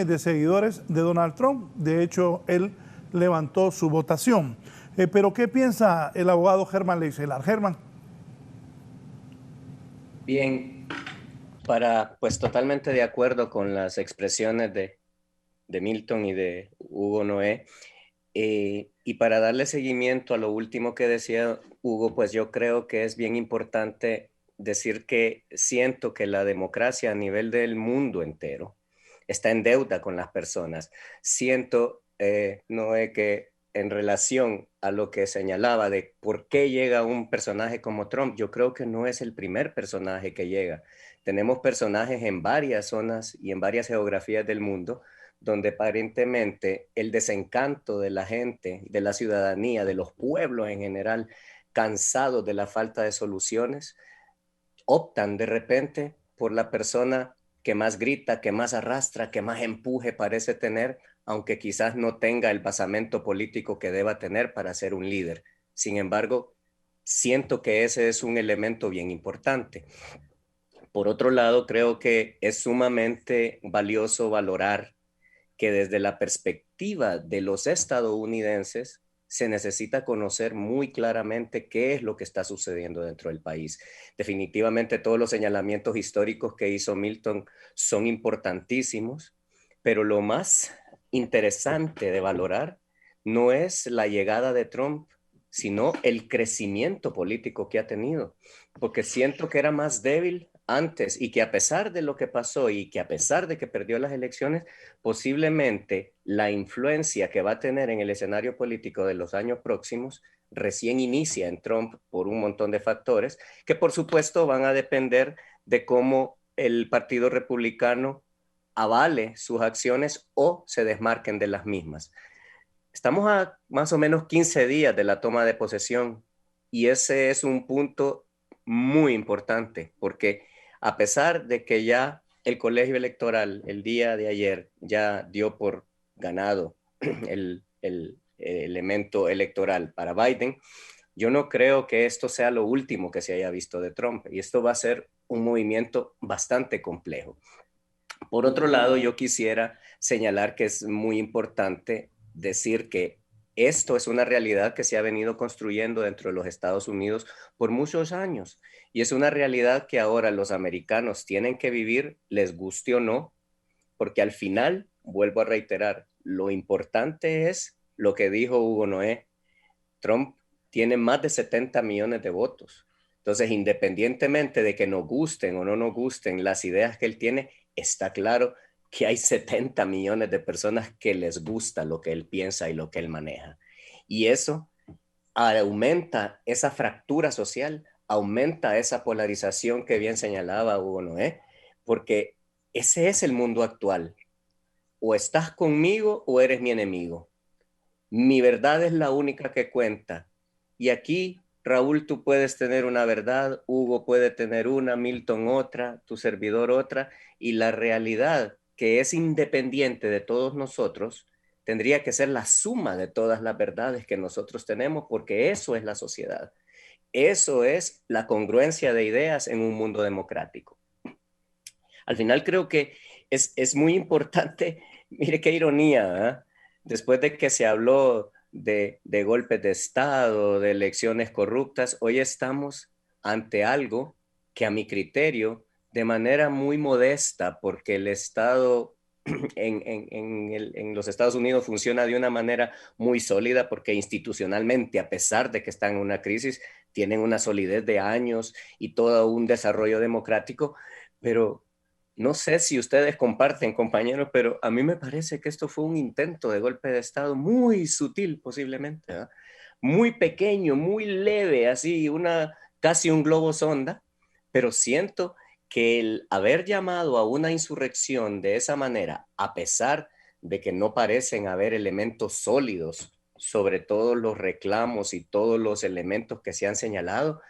Speaker 3: de seguidores de Donald Trump. De hecho, él levantó su votación. Pero ¿qué piensa el abogado Germán Leicelar? Germán.
Speaker 6: Bien, pues totalmente de acuerdo con las expresiones de Milton y de Hugo Noé. Y para darle seguimiento a lo último que decía Hugo, pues yo creo que es bien importante decir que siento que la democracia a nivel del mundo entero está en deuda con las personas. Siento, Noé, que en relación a lo que señalaba de por qué llega un personaje como Trump, yo creo que no es el primer personaje que llega. Tenemos personajes en varias zonas y en varias geografías del mundo donde aparentemente el desencanto de la gente, de la ciudadanía, de los pueblos en general, cansados de la falta de soluciones, optan de repente por la persona que más grita, que más arrastra, que más empuje parece tener, aunque quizás no tenga el basamento político que deba tener para ser un líder. Sin embargo, siento que ese es un elemento bien importante. Por otro lado, creo que es sumamente valioso valorar que desde la perspectiva de los estadounidenses se necesita conocer muy claramente qué es lo que está sucediendo dentro del país. Definitivamente todos los señalamientos históricos que hizo Milton son importantísimos, pero lo más interesante de valorar no es la llegada de Trump, sino el crecimiento político que ha tenido, porque siento que era más débil antes y que a pesar de lo que pasó y que a pesar de que perdió las elecciones, posiblemente la influencia que va a tener en el escenario político de los años próximos recién inicia en Trump por un montón de factores que por supuesto van a depender de cómo el Partido Republicano avale sus acciones o se desmarquen de las mismas. Estamos a más o menos 15 días de la toma de posesión y ese es un punto muy importante porque a pesar de que ya el colegio electoral el día de ayer ya dio por ganado el elemento electoral para Biden, yo no creo que esto sea lo último que se haya visto de Trump y esto va a ser un movimiento bastante complejo. Por otro lado, yo quisiera señalar que es muy importante decir que esto es una realidad que se ha venido construyendo dentro de los Estados Unidos por muchos años y es una realidad que ahora los americanos tienen que vivir, les guste o no, porque al final, vuelvo a reiterar, lo importante es lo que dijo Hugo Noé, Trump tiene más de 70 millones de votos. Entonces, independientemente de que nos gusten o no nos gusten las ideas que él tiene, está claro que hay 70 millones de personas que les gusta lo que él piensa y lo que él maneja. Y eso aumenta esa fractura social, aumenta esa polarización que bien señalaba Hugo Noé, porque ese es el mundo actual. O estás conmigo o eres mi enemigo. Mi verdad es la única que cuenta. Y aquí, Raúl, tú puedes tener una verdad, Hugo puede tener una, Milton otra, tu servidor otra, y la realidad que es independiente de todos nosotros tendría que ser la suma de todas las verdades que nosotros tenemos, porque eso es la sociedad. Eso es la congruencia de ideas en un mundo democrático. Al final creo que es muy importante, mire qué ironía, ¿eh? Después de que se habló de golpes de Estado, de elecciones corruptas, hoy estamos ante algo que a mi criterio, de manera muy modesta, porque el Estado en los Estados Unidos funciona de una manera muy sólida, porque institucionalmente, a pesar de que están en una crisis, tienen una solidez de años y todo un desarrollo democrático, pero no sé si ustedes comparten, compañeros, pero a mí me parece que esto fue un intento de golpe de Estado muy sutil, posiblemente, ¿eh? Muy pequeño, muy leve, así, casi un globo sonda, pero siento que el haber llamado a una insurrección de esa manera, a pesar de que no parecen haber elementos sólidos sobre todos los reclamos y todos los elementos que se han señalado,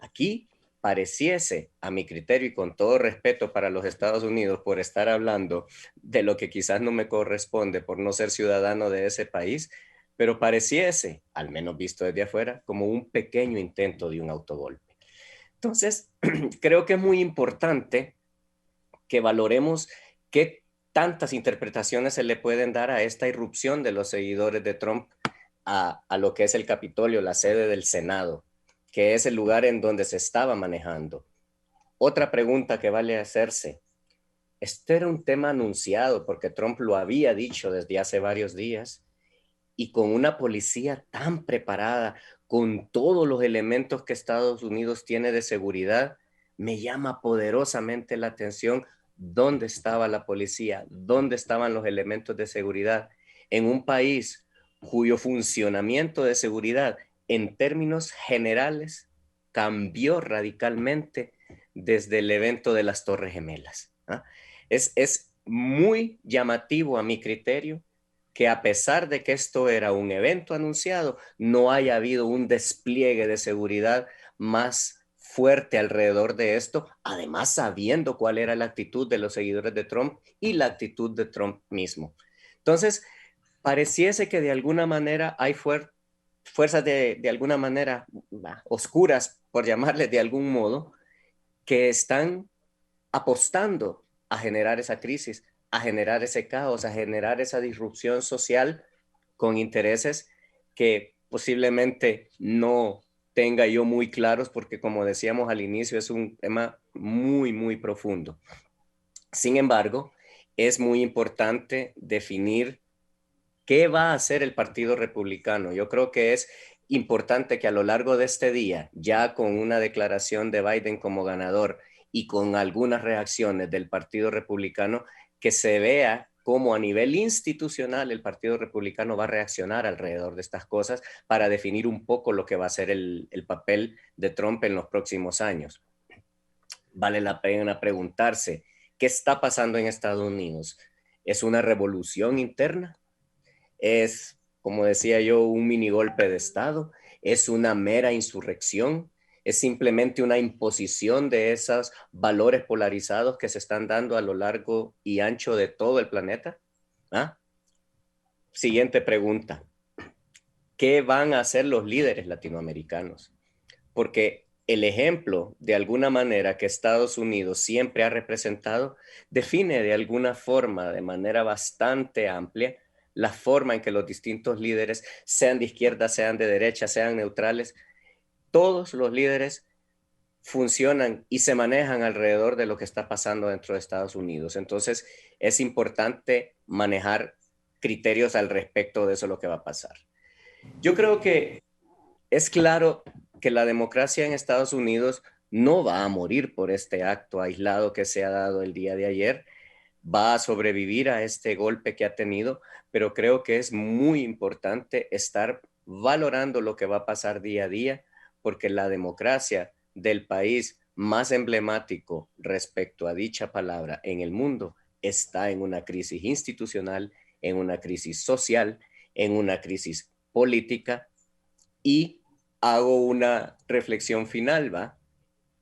Speaker 6: aquí pareciese, a mi criterio y con todo respeto para los Estados Unidos por estar hablando de lo que quizás no me corresponde por no ser ciudadano de ese país, pero pareciese, al menos visto desde afuera, como un pequeño intento de un autogolpe. Entonces, creo que es muy importante que valoremos qué tantas interpretaciones se le pueden dar a esta irrupción de los seguidores de Trump a lo que es el Capitolio, la sede del Senado, que es el lugar en donde se estaba manejando. Otra pregunta que vale hacerse. Este era un tema anunciado porque Trump lo había dicho desde hace varios días y con una policía tan preparada, con todos los elementos que Estados Unidos tiene de seguridad, me llama poderosamente la atención dónde estaba la policía, dónde estaban los elementos de seguridad en un país cuyo funcionamiento de seguridad en términos generales cambió radicalmente desde el evento de las Torres Gemelas. ¿Ah? Es muy llamativo a mi criterio que a pesar de que esto era un evento anunciado, no haya habido un despliegue de seguridad más fuerte alrededor de esto, además sabiendo cuál era la actitud de los seguidores de Trump y la actitud de Trump mismo. Entonces, pareciese que de alguna manera hay fuerzas de alguna manera oscuras, por llamarles de algún modo, que están apostando a generar esa crisis, a generar ese caos, a generar esa disrupción social con intereses que posiblemente no tenga yo muy claros, porque como decíamos al inicio, es un tema muy, muy profundo. Sin embargo, es muy importante definir qué va a hacer el Partido Republicano. Yo creo que es importante que a lo largo de este día, ya con una declaración de Biden como ganador y con algunas reacciones del Partido Republicano, que se vea cómo a nivel institucional el Partido Republicano va a reaccionar alrededor de estas cosas para definir un poco lo que va a ser el papel de Trump en los próximos años. Vale la pena preguntarse, ¿qué está pasando en Estados Unidos? ¿Es una revolución interna? ¿Es, como decía yo, un mini golpe de Estado? ¿Es una mera insurrección? ¿Es simplemente una imposición de esos valores polarizados que se están dando a lo largo y ancho de todo el planeta? ¿Ah? Siguiente pregunta. ¿Qué van a hacer los líderes latinoamericanos? Porque el ejemplo, de alguna manera, que Estados Unidos siempre ha representado, define de alguna forma, de manera bastante amplia, la forma en que los distintos líderes, sean de izquierda, sean de derecha, sean neutrales, todos los líderes funcionan y se manejan alrededor de lo que está pasando dentro de Estados Unidos. Entonces, es importante manejar criterios al respecto de eso, lo que va a pasar. Yo creo que es claro que la democracia en Estados Unidos no va a morir por este acto aislado que se ha dado el día de ayer, va a sobrevivir a este golpe que ha tenido, pero creo que es muy importante estar valorando lo que va a pasar día a día, porque la democracia del país más emblemático respecto a dicha palabra en el mundo está en una crisis institucional, en una crisis social, en una crisis política. Y hago una reflexión final, ¿va?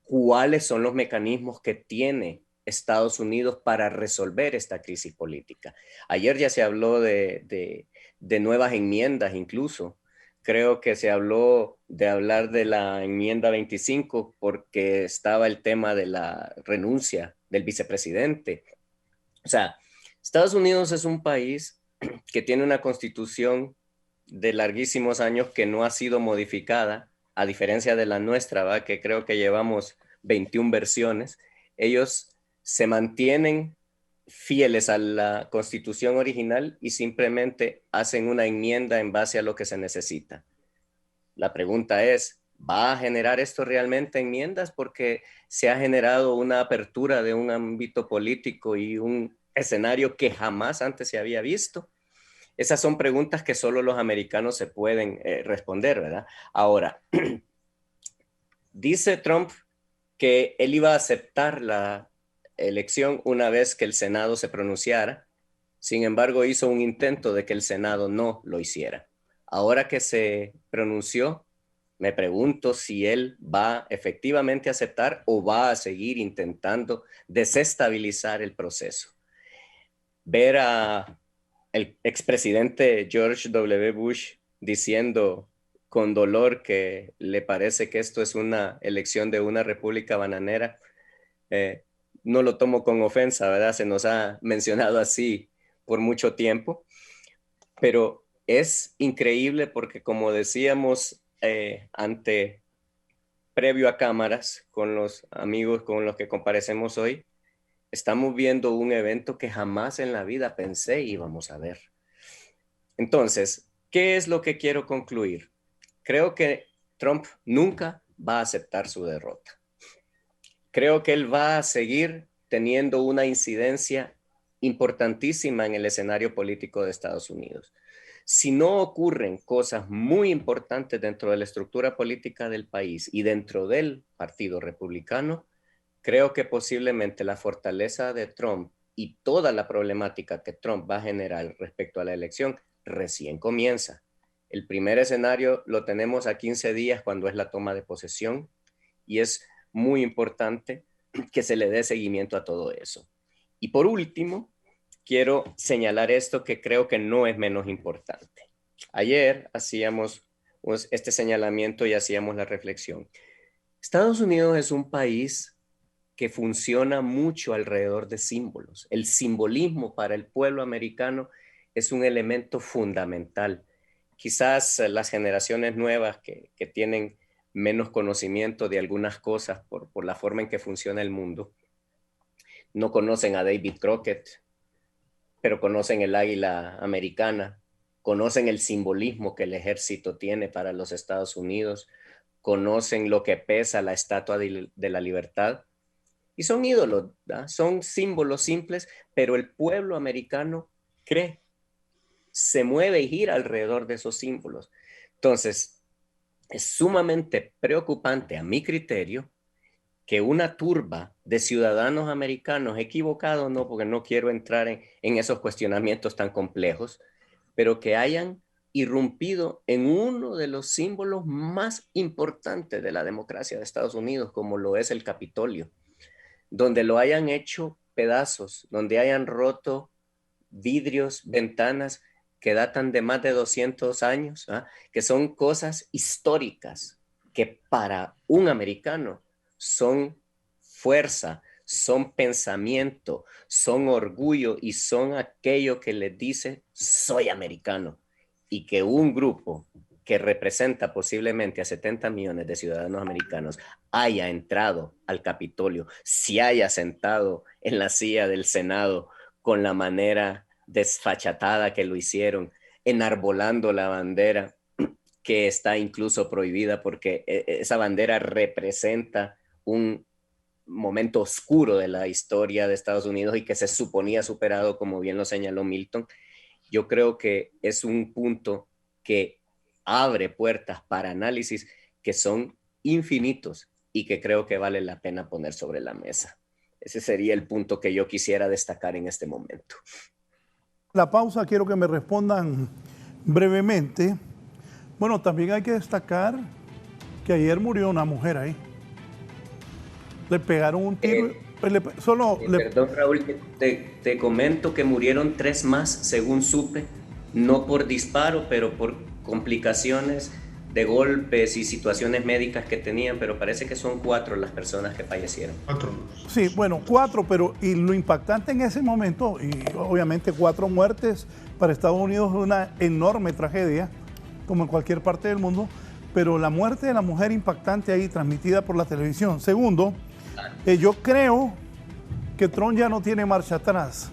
Speaker 6: ¿Cuáles son los mecanismos que tiene Estados Unidos para resolver esta crisis política? Ayer ya se habló de nuevas enmiendas incluso. Creo que se habló de hablar de la enmienda 25 porque estaba el tema de la renuncia del vicepresidente. O sea, Estados Unidos es un país que tiene una constitución de larguísimos años que no ha sido modificada, a diferencia de la nuestra, ¿va? Que creo que llevamos 21 versiones. Ellos se mantienen fieles a la constitución original y simplemente hacen una enmienda en base a lo que se necesita. La pregunta es, ¿va a generar esto realmente enmiendas? Porque se ha generado una apertura de un ámbito político y un escenario que jamás antes se había visto. Esas son preguntas que solo los americanos se pueden responder, ¿verdad? Ahora, dice Trump que él iba a aceptar la elección una vez que el Senado se pronunciara. Sin embargo, hizo un intento de que el Senado no lo hiciera. Ahora que se pronunció, me pregunto si él va efectivamente a aceptar o va a seguir intentando desestabilizar el proceso. Ver a el expresidente George W. Bush diciendo con dolor que le parece que esto es una elección de una república bananera, no lo tomo con ofensa, ¿verdad? Se nos ha mencionado así por mucho tiempo, pero es increíble porque, como decíamos previo a cámaras con los amigos con los que comparecemos hoy, estamos viendo un evento que jamás en la vida pensé íbamos a ver. Entonces, ¿qué es lo que quiero concluir? Creo que Trump nunca va a aceptar su derrota. Creo que él va a seguir teniendo una incidencia importantísima en el escenario político de Estados Unidos. Si no ocurren cosas muy importantes dentro de la estructura política del país y dentro del Partido Republicano, creo que posiblemente la fortaleza de Trump y toda la problemática que Trump va a generar respecto a la elección recién comienza. El primer escenario lo tenemos a 15 días cuando es la toma de posesión y es muy importante que se le dé seguimiento a todo eso. Y por último, quiero señalar esto que creo que no es menos importante. Ayer hacíamos este señalamiento y hacíamos la reflexión. Estados Unidos es un país que funciona mucho alrededor de símbolos. El simbolismo para el pueblo americano es un elemento fundamental. Quizás las generaciones nuevas que tienen menos conocimiento de algunas cosas por la forma en que funciona el mundo, no conocen a David Crockett, pero conocen el águila americana, conocen el simbolismo que el ejército tiene para los Estados Unidos, conocen lo que pesa la Estatua de la Libertad, y son ídolos, ¿verdad? Son símbolos simples, pero el pueblo americano cree, se mueve y gira alrededor de esos símbolos. Entonces, es sumamente preocupante a mi criterio que una turba de ciudadanos americanos, equivocados no, porque no quiero entrar en esos cuestionamientos tan complejos, pero que hayan irrumpido en uno de los símbolos más importantes de la democracia de Estados Unidos, como lo es el Capitolio, donde lo hayan hecho pedazos, donde hayan roto vidrios, ventanas que datan de más de 200 años, ¿eh? Que son cosas históricas que para un americano son fuerza, son pensamiento, son orgullo y son aquello que les dice soy americano. Y que un grupo que representa posiblemente a 70 millones de ciudadanos americanos haya entrado al Capitolio, se haya sentado en la silla del Senado con la manera desfachatada que lo hicieron, enarbolando la bandera, que está incluso prohibida porque esa bandera representa un momento oscuro de la historia de Estados Unidos y que se suponía superado, como bien lo señaló Milton. Yo creo que es un punto que abre puertas para análisis que son infinitos y que creo que vale la pena poner sobre la mesa. Ese sería el punto que yo quisiera destacar en este momento.
Speaker 3: La pausa, quiero que me respondan brevemente. Bueno, también hay que destacar que ayer murió una mujer ahí. Le pegaron un tiro.
Speaker 6: Perdón, Raúl, te comento que murieron 3 más, según supe, no por disparo, pero por complicaciones de golpes y situaciones médicas que tenían, pero parece que son 4 las personas que fallecieron.
Speaker 4: 4.
Speaker 3: Sí, bueno, 4, pero y lo impactante en ese momento, y obviamente 4 muertes para Estados Unidos es una enorme tragedia, como en cualquier parte del mundo, pero la muerte de la mujer impactante ahí, transmitida por la televisión. Segundo, yo creo que Trump ya no tiene marcha atrás.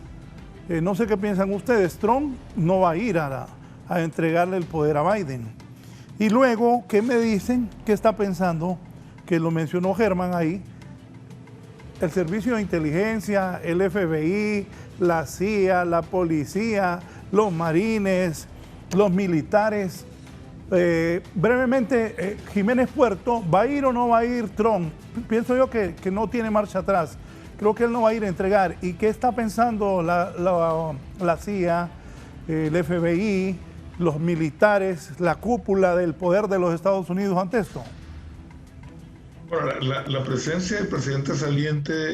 Speaker 3: No sé qué piensan ustedes. Trump no va a ir a entregarle el poder a Biden. Y luego, ¿qué me dicen? ¿Qué está pensando? Que lo mencionó Germán ahí. El servicio de inteligencia, el FBI, la CIA, la policía, los marines, los militares. Brevemente, Jiménez Puerto, ¿va a ir o no va a ir Trump? Pienso yo que no tiene marcha atrás. Creo que él no va a ir a entregar. ¿Y qué está pensando la CIA, el FBI, los militares, la cúpula del poder de los Estados Unidos ante esto?
Speaker 4: Bueno, la presencia del presidente saliente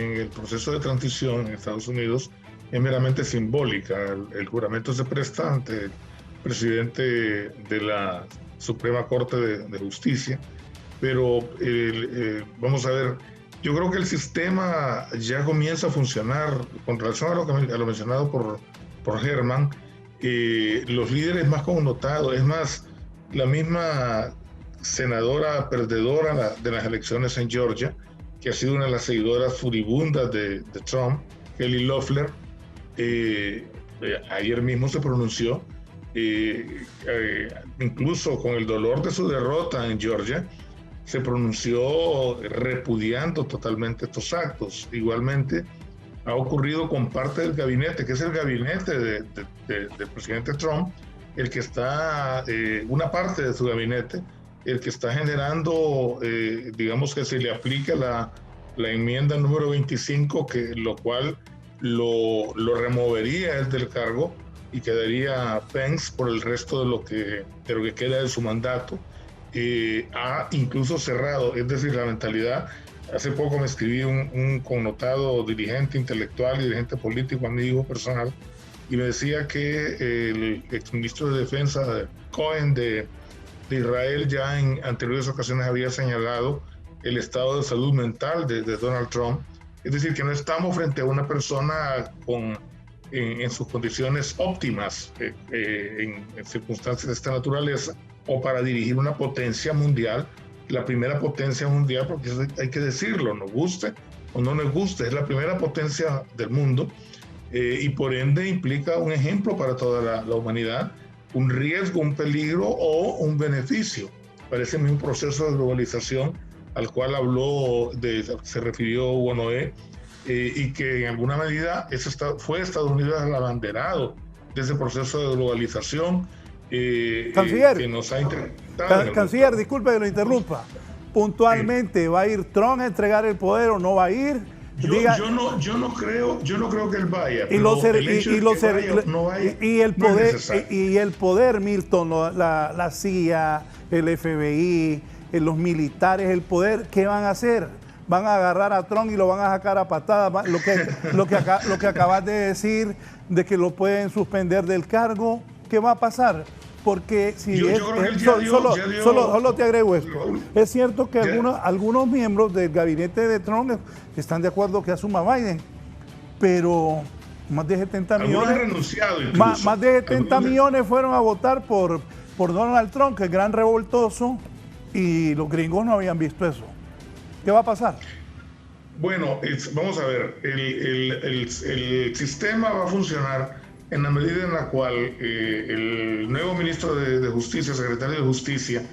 Speaker 4: en el proceso de transición en Estados Unidos es meramente simbólica. El juramento se presta ante el presidente de la Suprema Corte de Justicia, pero vamos a ver, yo creo que el sistema ya comienza a funcionar con relación a lo mencionado por Germán. Los líderes más connotados, es más, la misma senadora perdedora de las elecciones en Georgia, que ha sido una de las seguidoras furibundas de Trump, Kelly Loeffler, ayer mismo se pronunció, incluso con el dolor de su derrota en Georgia, se pronunció repudiando totalmente estos actos. Igualmente ha ocurrido con parte del gabinete, que es el gabinete del presidente Trump, el que está, una parte de su gabinete, el que está generando, digamos que se le aplica la enmienda número 25, lo cual lo removería del cargo y quedaría Pence por el resto de lo que queda de su mandato. Ha incluso cerrado, es decir, la mentalidad. Hace poco me escribí un connotado dirigente intelectual, dirigente político, amigo personal, y me decía que el exministro de Defensa, Cohen, de Israel, ya en anteriores ocasiones había señalado el estado de salud mental de Donald Trump. Es decir, que no estamos frente a una persona en sus condiciones óptimas, en circunstancias de esta naturaleza, o para dirigir una potencia mundial, la primera potencia mundial, porque eso hay que decirlo, nos guste o no nos guste, es la primera potencia del mundo, y por ende implica un ejemplo para toda la humanidad, un riesgo, un peligro o un beneficio para ese mismo proceso de globalización al cual se refirió Hugo Noé, y que en alguna medida fue Estados Unidos el abanderado de ese proceso de globalización
Speaker 3: Canciller,
Speaker 4: que nos ha interpretado.
Speaker 3: Canciller, disculpe que lo interrumpa. Puntualmente, ¿va a ir Trump a entregar el poder o no va a ir?
Speaker 4: Yo no creo que él vaya.
Speaker 3: Y el poder, Milton, la CIA, el FBI, los militares, el poder, ¿qué van a hacer? Van a agarrar a Trump y lo van a sacar a patadas. Lo que acabas de decir, de que lo pueden suspender del cargo, ¿qué va a pasar? Porque si solo te agrego esto. Es cierto que algunos miembros del gabinete de Trump están de acuerdo que asuma Biden, pero más de 70 millones, más de 70 millones fueron a votar por Donald Trump, que es gran revoltoso, y los gringos no habían visto eso. ¿Qué va a pasar?
Speaker 4: Bueno, vamos a ver, el sistema va a funcionar en la medida en la cual el nuevo ministro de Justicia, secretario de Justicia,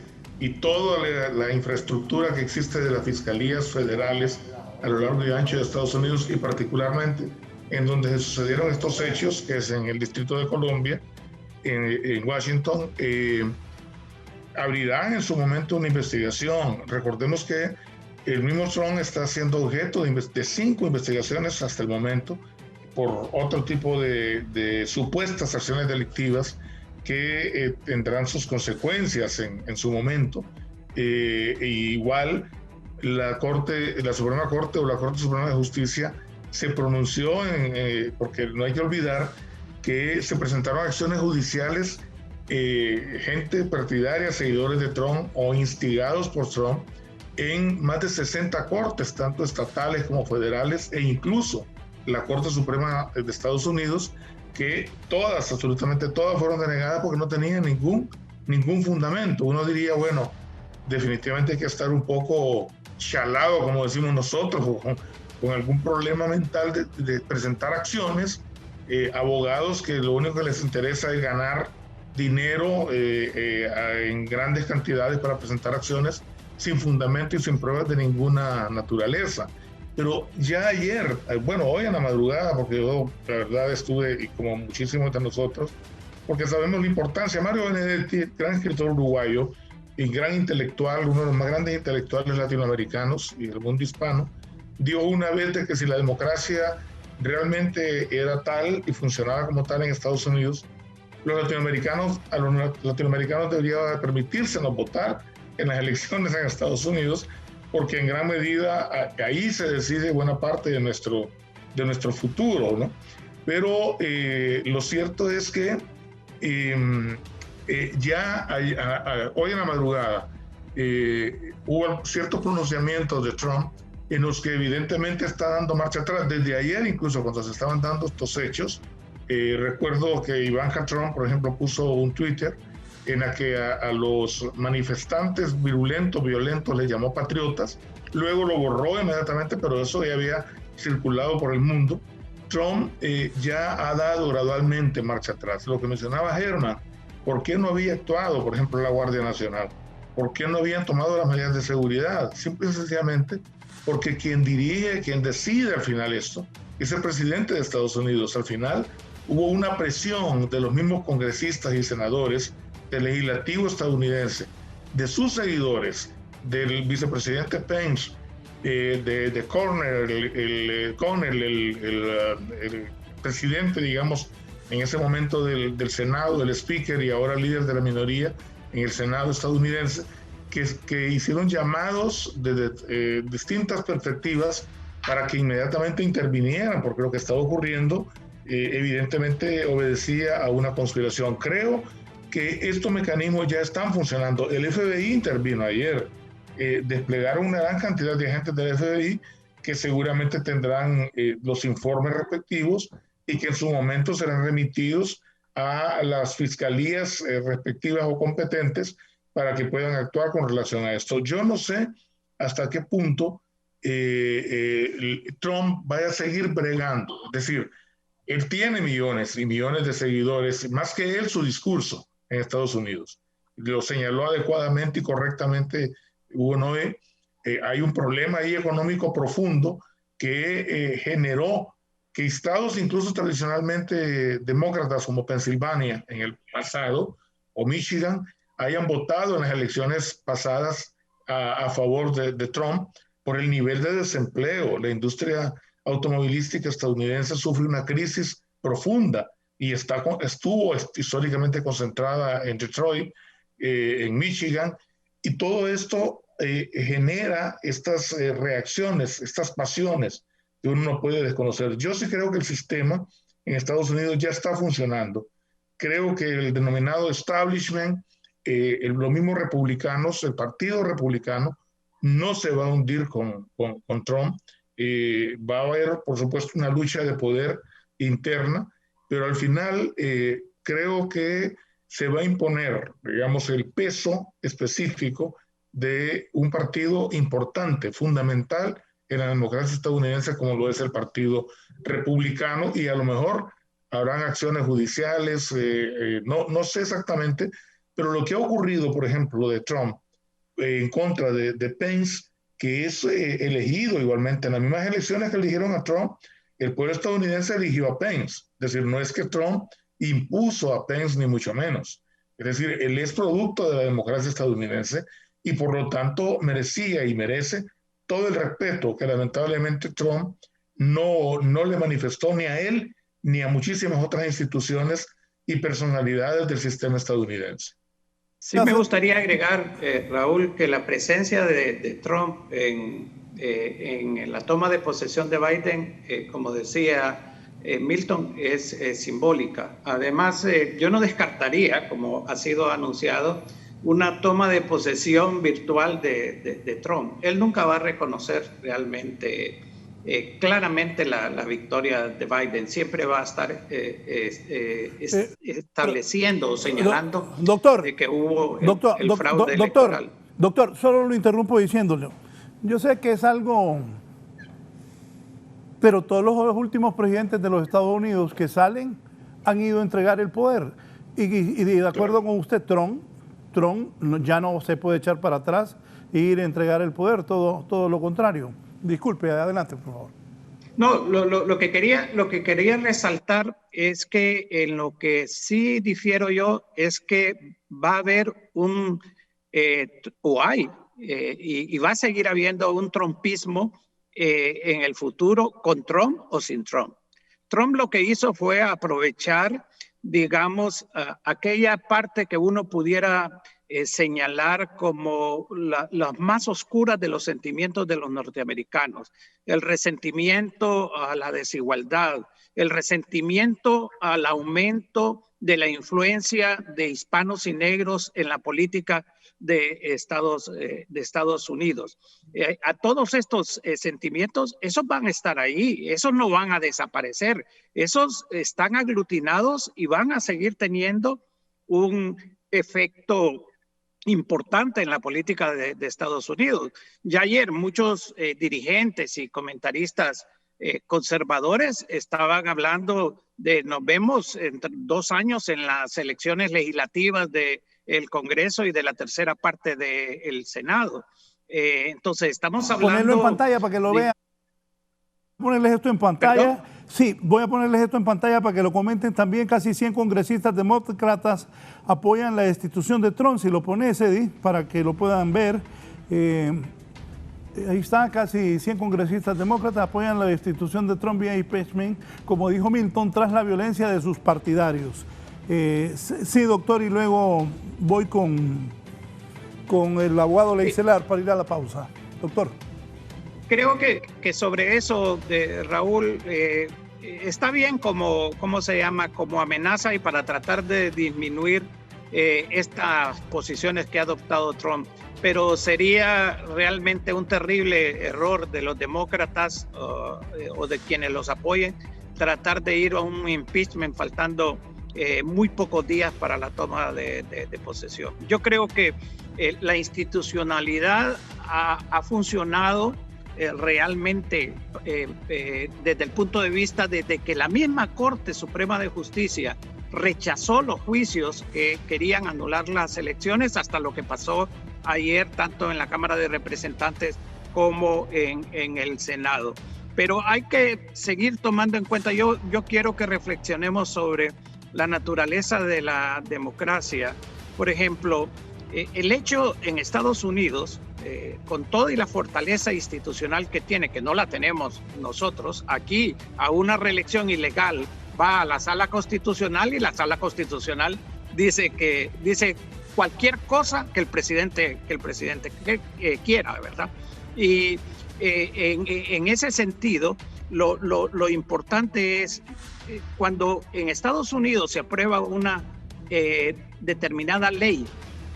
Speaker 4: y toda la infraestructura que existe de las fiscalías federales a lo largo y ancho de Estados Unidos, y particularmente en donde se sucedieron estos hechos, que es en el Distrito de Columbia, en Washington, abrirán en su momento una investigación. Recordemos que el mismo Trump está siendo objeto de 5 investigaciones hasta el momento por otro tipo de supuestas acciones delictivas que tendrán sus consecuencias en su momento. Igual la Suprema Corte o la Corte Suprema de Justicia se pronunció porque no hay que olvidar que se presentaron acciones judiciales, gente partidaria, seguidores de Trump o instigados por Trump, en más de 60 cortes, tanto estatales como federales, e incluso la Corte Suprema de Estados Unidos, que todas, absolutamente todas, fueron denegadas porque no tenían ningún fundamento. Uno diría, bueno, definitivamente hay que estar un poco chalado, como decimos nosotros, o con algún problema mental de presentar acciones, abogados que lo único que les interesa es ganar dinero en grandes cantidades para presentar acciones sin fundamento y sin pruebas de ninguna naturaleza. Pero ya ayer, bueno, hoy en la madrugada, porque yo la verdad estuve, y como muchísimos de nosotros, porque sabemos la importancia. Mario Benedetti, gran escritor uruguayo y gran intelectual, uno de los más grandes intelectuales latinoamericanos y del mundo hispano, dio una vez de que si la democracia realmente era tal y funcionaba como tal en Estados Unidos, a los latinoamericanos debería permitírsenos votar en las elecciones en Estados Unidos, porque en gran medida ahí se decide buena parte de nuestro futuro, ¿no? Pero lo cierto es que hoy en la madrugada hubo ciertos pronunciamientos de Trump en los que evidentemente está dando marcha atrás. Desde ayer, incluso cuando se estaban dando estos hechos, recuerdo que Ivanka Trump, por ejemplo, puso un Twitter en la que a los manifestantes violentos les llamó patriotas. Luego lo borró inmediatamente, pero eso ya había circulado por el mundo. Trump ya ha dado gradualmente marcha atrás. Lo que mencionaba Germán, ¿por qué no había actuado, por ejemplo, la Guardia Nacional? ¿Por qué no habían tomado las medidas de seguridad? Simple y sencillamente porque quien dirige, quien decide al final esto, es el presidente de Estados Unidos. Al final hubo una presión de los mismos congresistas y senadores del legislativo estadounidense, de sus seguidores, del vicepresidente Pence, de Cornell, el presidente, digamos, en ese momento del Senado, del Speaker y ahora líder de la minoría en el Senado estadounidense, que hicieron llamados desde distintas perspectivas para que inmediatamente intervinieran, porque lo que estaba ocurriendo evidentemente obedecía a una conspiración. Creo que estos mecanismos ya están funcionando. El FBI intervino ayer, desplegaron una gran cantidad de agentes del FBI que seguramente tendrán los informes respectivos y que en su momento serán remitidos a las fiscalías respectivas o competentes para que puedan actuar con relación a esto. Yo no sé hasta qué punto Trump vaya a seguir bregando. Es decir, él tiene millones y millones de seguidores, más que él su discurso en Estados Unidos. Lo señaló adecuadamente y correctamente Hugo Noé. Hay un problema ahí económico profundo que generó que estados incluso tradicionalmente demócratas como Pensilvania en el pasado o Michigan hayan votado en las elecciones pasadas a favor de Trump por el nivel de desempleo. La industria automovilística estadounidense sufre una crisis profunda y estuvo históricamente concentrada en Detroit, en Michigan, y todo esto genera estas reacciones, estas pasiones que uno no puede desconocer. Yo sí creo que el sistema en Estados Unidos ya está funcionando. Creo que el denominado establishment, los mismos republicanos, el partido republicano, no se va a hundir con Trump. Va a haber, por supuesto, una lucha de poder interna, pero al final creo que se va a imponer, digamos, el peso específico de un partido importante, fundamental en la democracia estadounidense, como lo es el Partido Republicano, y a lo mejor habrán acciones judiciales, no sé exactamente, pero lo que ha ocurrido, por ejemplo, de Trump en contra de Pence, que es elegido igualmente en las mismas elecciones que eligieron a Trump, el pueblo estadounidense eligió a Pence. Es decir, no es que Trump impuso a Pence ni mucho menos. Es decir, él es producto de la democracia estadounidense y por lo tanto merecía y merece todo el respeto que lamentablemente Trump no le manifestó ni a él ni a muchísimas otras instituciones y personalidades del sistema estadounidense.
Speaker 5: Sí, me gustaría agregar, Raúl, que la presencia de Trump en la toma de posesión de Biden, como decía Milton, es simbólica. Además, yo no descartaría, como ha sido anunciado, una toma de posesión virtual de Trump. Él nunca va a reconocer realmente claramente la victoria de Biden. Siempre va a estar estableciendo o señalando de que hubo el fraude electoral.
Speaker 3: Doctor, solo lo interrumpo diciéndole, yo sé que es algo, pero todos los últimos presidentes de los Estados Unidos que salen han ido a entregar el poder. Y de acuerdo con usted, Trump ya no se puede echar para atrás e ir a entregar el poder, todo lo contrario. Disculpe, adelante, por favor.
Speaker 5: No, lo que quería resaltar es que en lo que sí difiero yo es que va a haber y va a seguir habiendo un trumpismo en el futuro con Trump o sin Trump. Trump lo que hizo fue aprovechar, digamos, aquella parte que uno pudiera señalar como las más oscuras de los sentimientos de los norteamericanos. El resentimiento a la desigualdad, el resentimiento al aumento de la influencia de hispanos y negros en la política de Estados Unidos. A todos estos sentimientos, esos van a estar ahí, esos no van a desaparecer, esos están aglutinados y van a seguir teniendo un efecto importante en la política de Estados Unidos. Ya ayer muchos dirigentes y comentaristas conservadores estaban hablando de nos vemos en 2 años en las elecciones legislativas del Congreso y de la tercera parte del Senado. Entonces estamos hablando...
Speaker 3: Ponerlo en pantalla para que lo vean. Ponerles esto en pantalla. ¿Perdón? Sí, voy a ponerles esto en pantalla para que lo comenten también. Casi 100 congresistas demócratas apoyan la destitución de Trump. Si lo pones, Eddie, para que lo puedan ver. Ahí está, casi 100 congresistas demócratas apoyan la destitución de Trump vía impeachment, como dijo Milton, tras la violencia de sus partidarios. Sí, doctor, y luego voy con el abogado Leicelar para ir a la pausa. Doctor.
Speaker 5: Creo que sobre eso, Raúl, está bien como amenaza y para tratar de disminuir estas posiciones que ha adoptado Trump. Pero sería realmente un terrible error de los demócratas o de quienes los apoyen tratar de ir a un impeachment faltando muy pocos días para la toma de posesión. Yo creo que la institucionalidad ha funcionado realmente desde el punto de vista de que la misma Corte Suprema de Justicia rechazó los juicios que querían anular las elecciones, hasta lo que pasó ayer tanto en la Cámara de Representantes como en el Senado. Pero hay que seguir tomando en cuenta, yo quiero que reflexionemos sobre la naturaleza de la democracia. Por ejemplo, el hecho en Estados Unidos, con toda y la fortaleza institucional que tiene, que no la tenemos nosotros, aquí a una reelección ilegal va a la Sala Constitucional y la Sala Constitucional dice cualquier cosa que el presidente quiera, ¿verdad? Y en ese sentido, lo importante es cuando en Estados Unidos se aprueba una determinada ley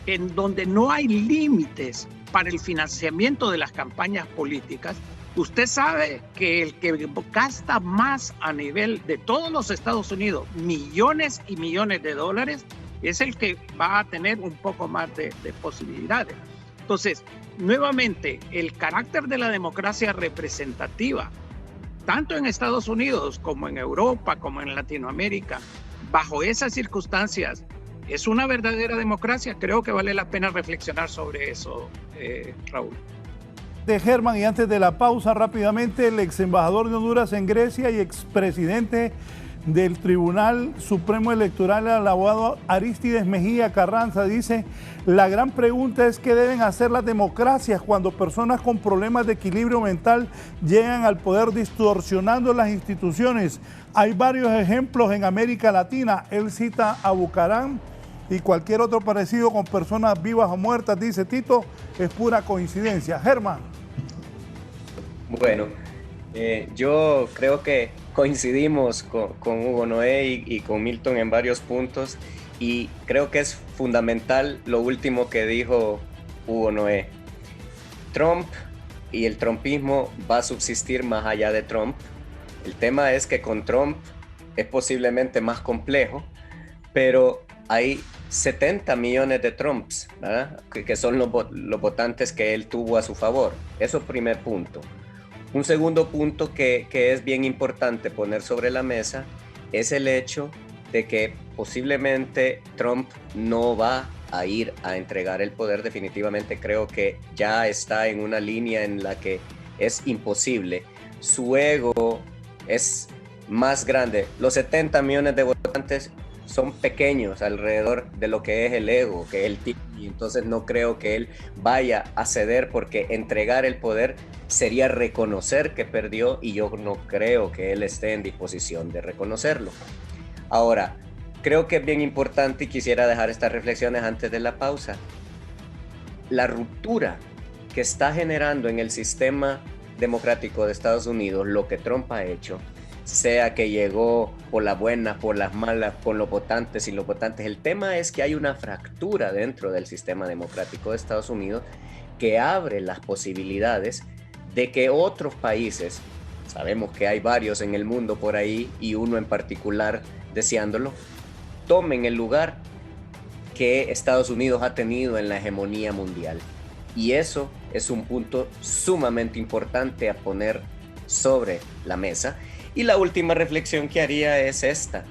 Speaker 5: en donde no hay límites para el financiamiento de las campañas políticas, usted sabe que el que gasta más a nivel de todos los Estados Unidos, millones y millones de dólares, es el que va a tener un poco más de posibilidades. Entonces, nuevamente, el carácter de la democracia representativa tanto en Estados Unidos como en Europa, como en Latinoamérica, bajo esas circunstancias, ¿es una verdadera democracia? Creo que vale la pena reflexionar sobre eso, Raúl.
Speaker 3: De Germán, y antes de la pausa, rápidamente, el ex embajador de Honduras en Grecia y expresidente del Tribunal Supremo Electoral, el abogado Arístides Mejía Carranza, dice: la gran pregunta es qué deben hacer las democracias cuando personas con problemas de equilibrio mental llegan al poder distorsionando las instituciones. Hay varios ejemplos en América Latina. Él cita a Bucaram y cualquier otro parecido con personas vivas o muertas, dice Tito, es pura coincidencia. Germán.
Speaker 6: Bueno, yo creo que coincidimos con Hugo Noé y con Milton en varios puntos, y creo que es fundamental lo último que dijo Hugo Noé. Trump y el trumpismo va a subsistir más allá de Trump. El tema es que con Trump es posiblemente más complejo, pero hay 70 millones de Trumps, ¿verdad? Que son los votantes que él tuvo a su favor. Eso es primer punto. Un segundo punto que es bien importante poner sobre la mesa es el hecho de que posiblemente Trump no va a ir a entregar el poder. Definitivamente creo que ya está en una línea en la que es imposible. Su ego es más grande. Los 70 millones de votantes son pequeños alrededor de lo que es el ego que él tiene, y entonces no creo que él vaya a ceder, porque entregar el poder sería reconocer que perdió, y yo no creo que él esté en disposición de reconocerlo. Ahora, creo que es bien importante, y quisiera dejar estas reflexiones antes de la pausa. La ruptura que está generando en el sistema democrático de Estados Unidos, lo que Trump ha hecho, sea que llegó por las buenas, por las malas, con los votantes y los votantes. El tema es que hay una fractura dentro del sistema democrático de Estados Unidos que abre las posibilidades de que otros países, sabemos que hay varios en el mundo por ahí y uno en particular deseándolo, tomen el lugar que Estados Unidos ha tenido en la hegemonía mundial. Y eso es un punto sumamente importante a poner sobre la mesa. Y la última reflexión que haría es esta.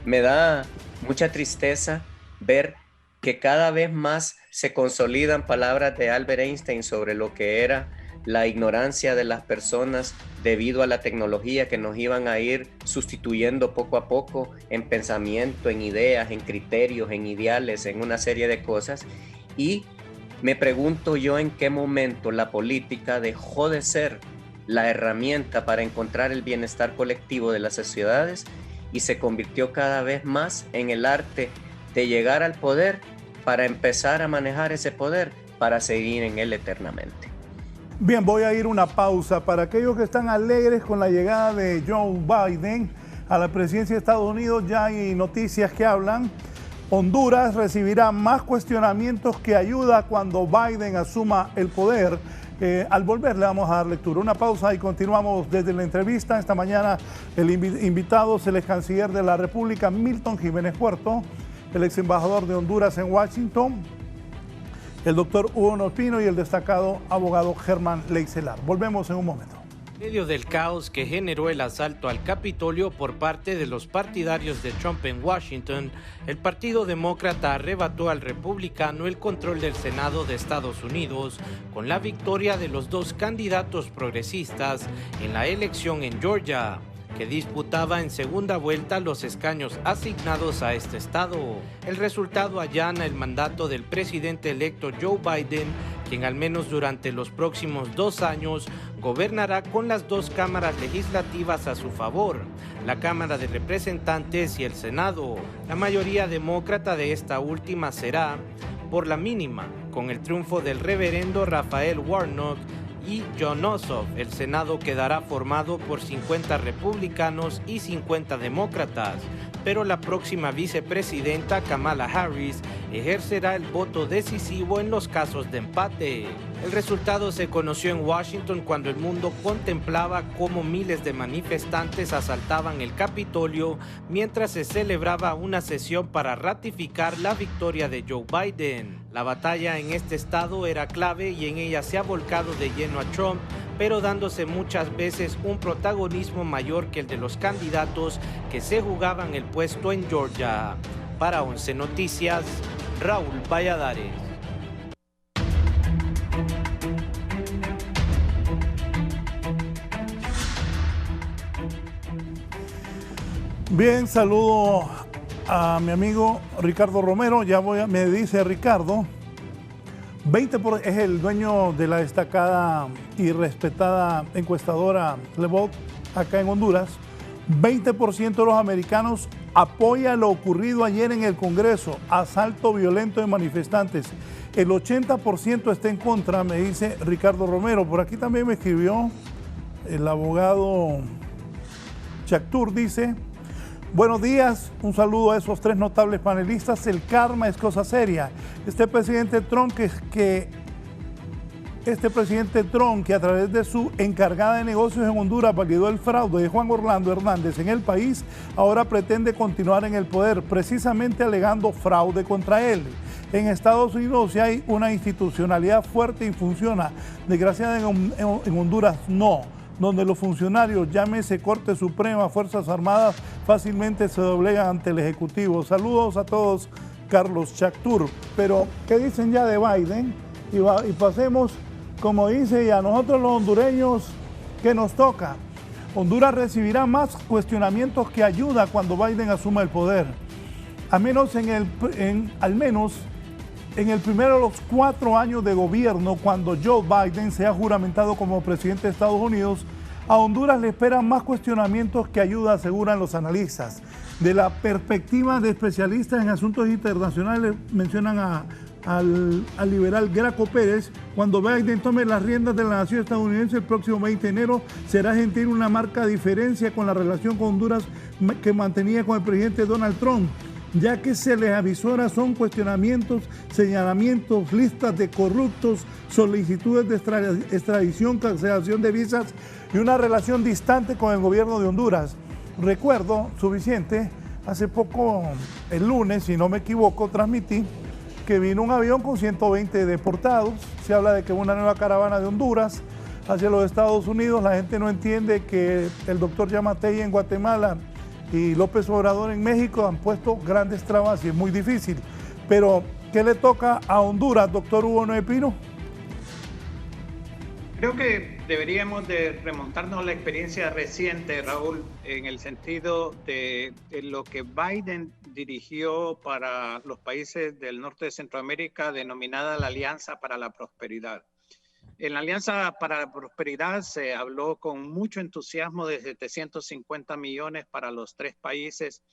Speaker 6: Me da mucha tristeza ver que cada vez más se consolidan palabras de Albert Einstein sobre lo que era la ignorancia de las personas debido a la tecnología, que nos iban a ir sustituyendo poco a poco en pensamiento, en ideas, en criterios, en ideales, en una serie de cosas. Y me pregunto yo en qué momento la política dejó de ser la herramienta para encontrar el bienestar colectivo de las sociedades y se convirtió cada vez más en el arte de llegar al poder para empezar a manejar ese poder para seguir en él eternamente.
Speaker 3: Bien, voy a ir a una pausa. Para aquellos que están alegres con la llegada de Joe Biden a la presidencia de Estados Unidos, ya hay noticias que hablan. Honduras recibirá más cuestionamientos que ayuda cuando Biden asuma el poder. Al volver le vamos a dar lectura. Una pausa y continuamos desde la entrevista. Esta mañana el invitado es el ex canciller de la República, Milton Jiménez Puerto, el ex embajador de Honduras en Washington, el doctor Hugo Noé y el destacado abogado Germán Leicelar. Volvemos en un momento.
Speaker 7: En medio del caos que generó el asalto al Capitolio por parte de los partidarios de Trump en Washington, el Partido Demócrata arrebató al republicano el control del Senado de Estados Unidos con la victoria de los dos candidatos progresistas en la elección en Georgia, que disputaba en segunda vuelta los escaños asignados a este estado. El resultado allana el mandato del presidente electo Joe Biden, quien al menos durante los próximos 2 años gobernará con las dos cámaras legislativas a su favor, la Cámara de Representantes y el Senado. La mayoría demócrata de esta última será, por la mínima, con el triunfo del reverendo Raphael Warnock y Jon Ossoff. El Senado quedará formado por 50 republicanos y 50 demócratas, pero la próxima vicepresidenta Kamala Harris ejercerá el voto decisivo en los casos de empate. El resultado se conoció en Washington cuando el mundo contemplaba cómo miles de manifestantes asaltaban el Capitolio mientras se celebraba una sesión para ratificar la victoria de Joe Biden. La batalla en este estado era clave y en ella se ha volcado de lleno a Trump pero dándose muchas veces un protagonismo mayor que el de los candidatos que se jugaban el puesto en Georgia. Para 11 Noticias, Raúl Valladares.
Speaker 3: Bien, saludo a mi amigo Ricardo Romero. Me dice Ricardo, es el dueño de la destacada y respetada encuestadora Le Vogue acá en Honduras. 20% de los americanos apoya lo ocurrido ayer en el Congreso, asalto violento de manifestantes. El 80% está en contra, me dice Ricardo Romero. Por aquí también me escribió el abogado Chactur, dice: buenos días, un saludo a esos 3 notables panelistas. El karma es cosa seria. Este presidente Trump que a través de su encargada de negocios en Honduras validó el fraude de Juan Orlando Hernández en el país, ahora pretende continuar en el poder, precisamente alegando fraude contra él. En Estados Unidos sí hay una institucionalidad fuerte y funciona. Desgraciadamente en Honduras no, donde los funcionarios, llámese Corte Suprema, Fuerzas Armadas, fácilmente se doblegan ante el Ejecutivo. Saludos a todos, Carlos Chactur. Pero, ¿qué dicen ya de Biden? Y pasemos, como dice, y a nosotros los hondureños, ¿qué nos toca? Honduras recibirá más cuestionamientos que ayuda cuando Biden asuma el poder. Al menos en el primero de los 4 años de gobierno, cuando Joe Biden sea juramentado como presidente de Estados Unidos, a Honduras le esperan más cuestionamientos que ayuda, aseguran los analistas. De la perspectiva de especialistas en asuntos internacionales, mencionan al liberal Graco Pérez: cuando Biden tome las riendas de la nación estadounidense el próximo 20 de enero, será sentir una marca diferencia con la relación con Honduras que mantenía con el presidente Donald Trump, ya que se les avisora son cuestionamientos, señalamientos, listas de corruptos, solicitudes de extradición, cancelación de visas y una relación distante con el gobierno de Honduras. Recuerdo suficiente, hace poco, el lunes, si no me equivoco, transmití que vino un avión con 120 deportados. Se habla de que una nueva caravana de Honduras hacia los Estados Unidos. La gente no entiende que el doctor Yamatei en Guatemala y López Obrador en México han puesto grandes trabas y es muy difícil. Pero, ¿qué le toca a Honduras, doctor Hugo Noé Pino?
Speaker 5: Creo que deberíamos de remontarnos a la experiencia reciente, Raúl, en el sentido de lo que Biden dirigió para los países del norte de Centroamérica, denominada la Alianza para la Prosperidad. En la Alianza para la Prosperidad se habló con mucho entusiasmo de 750 millones para los 3 países,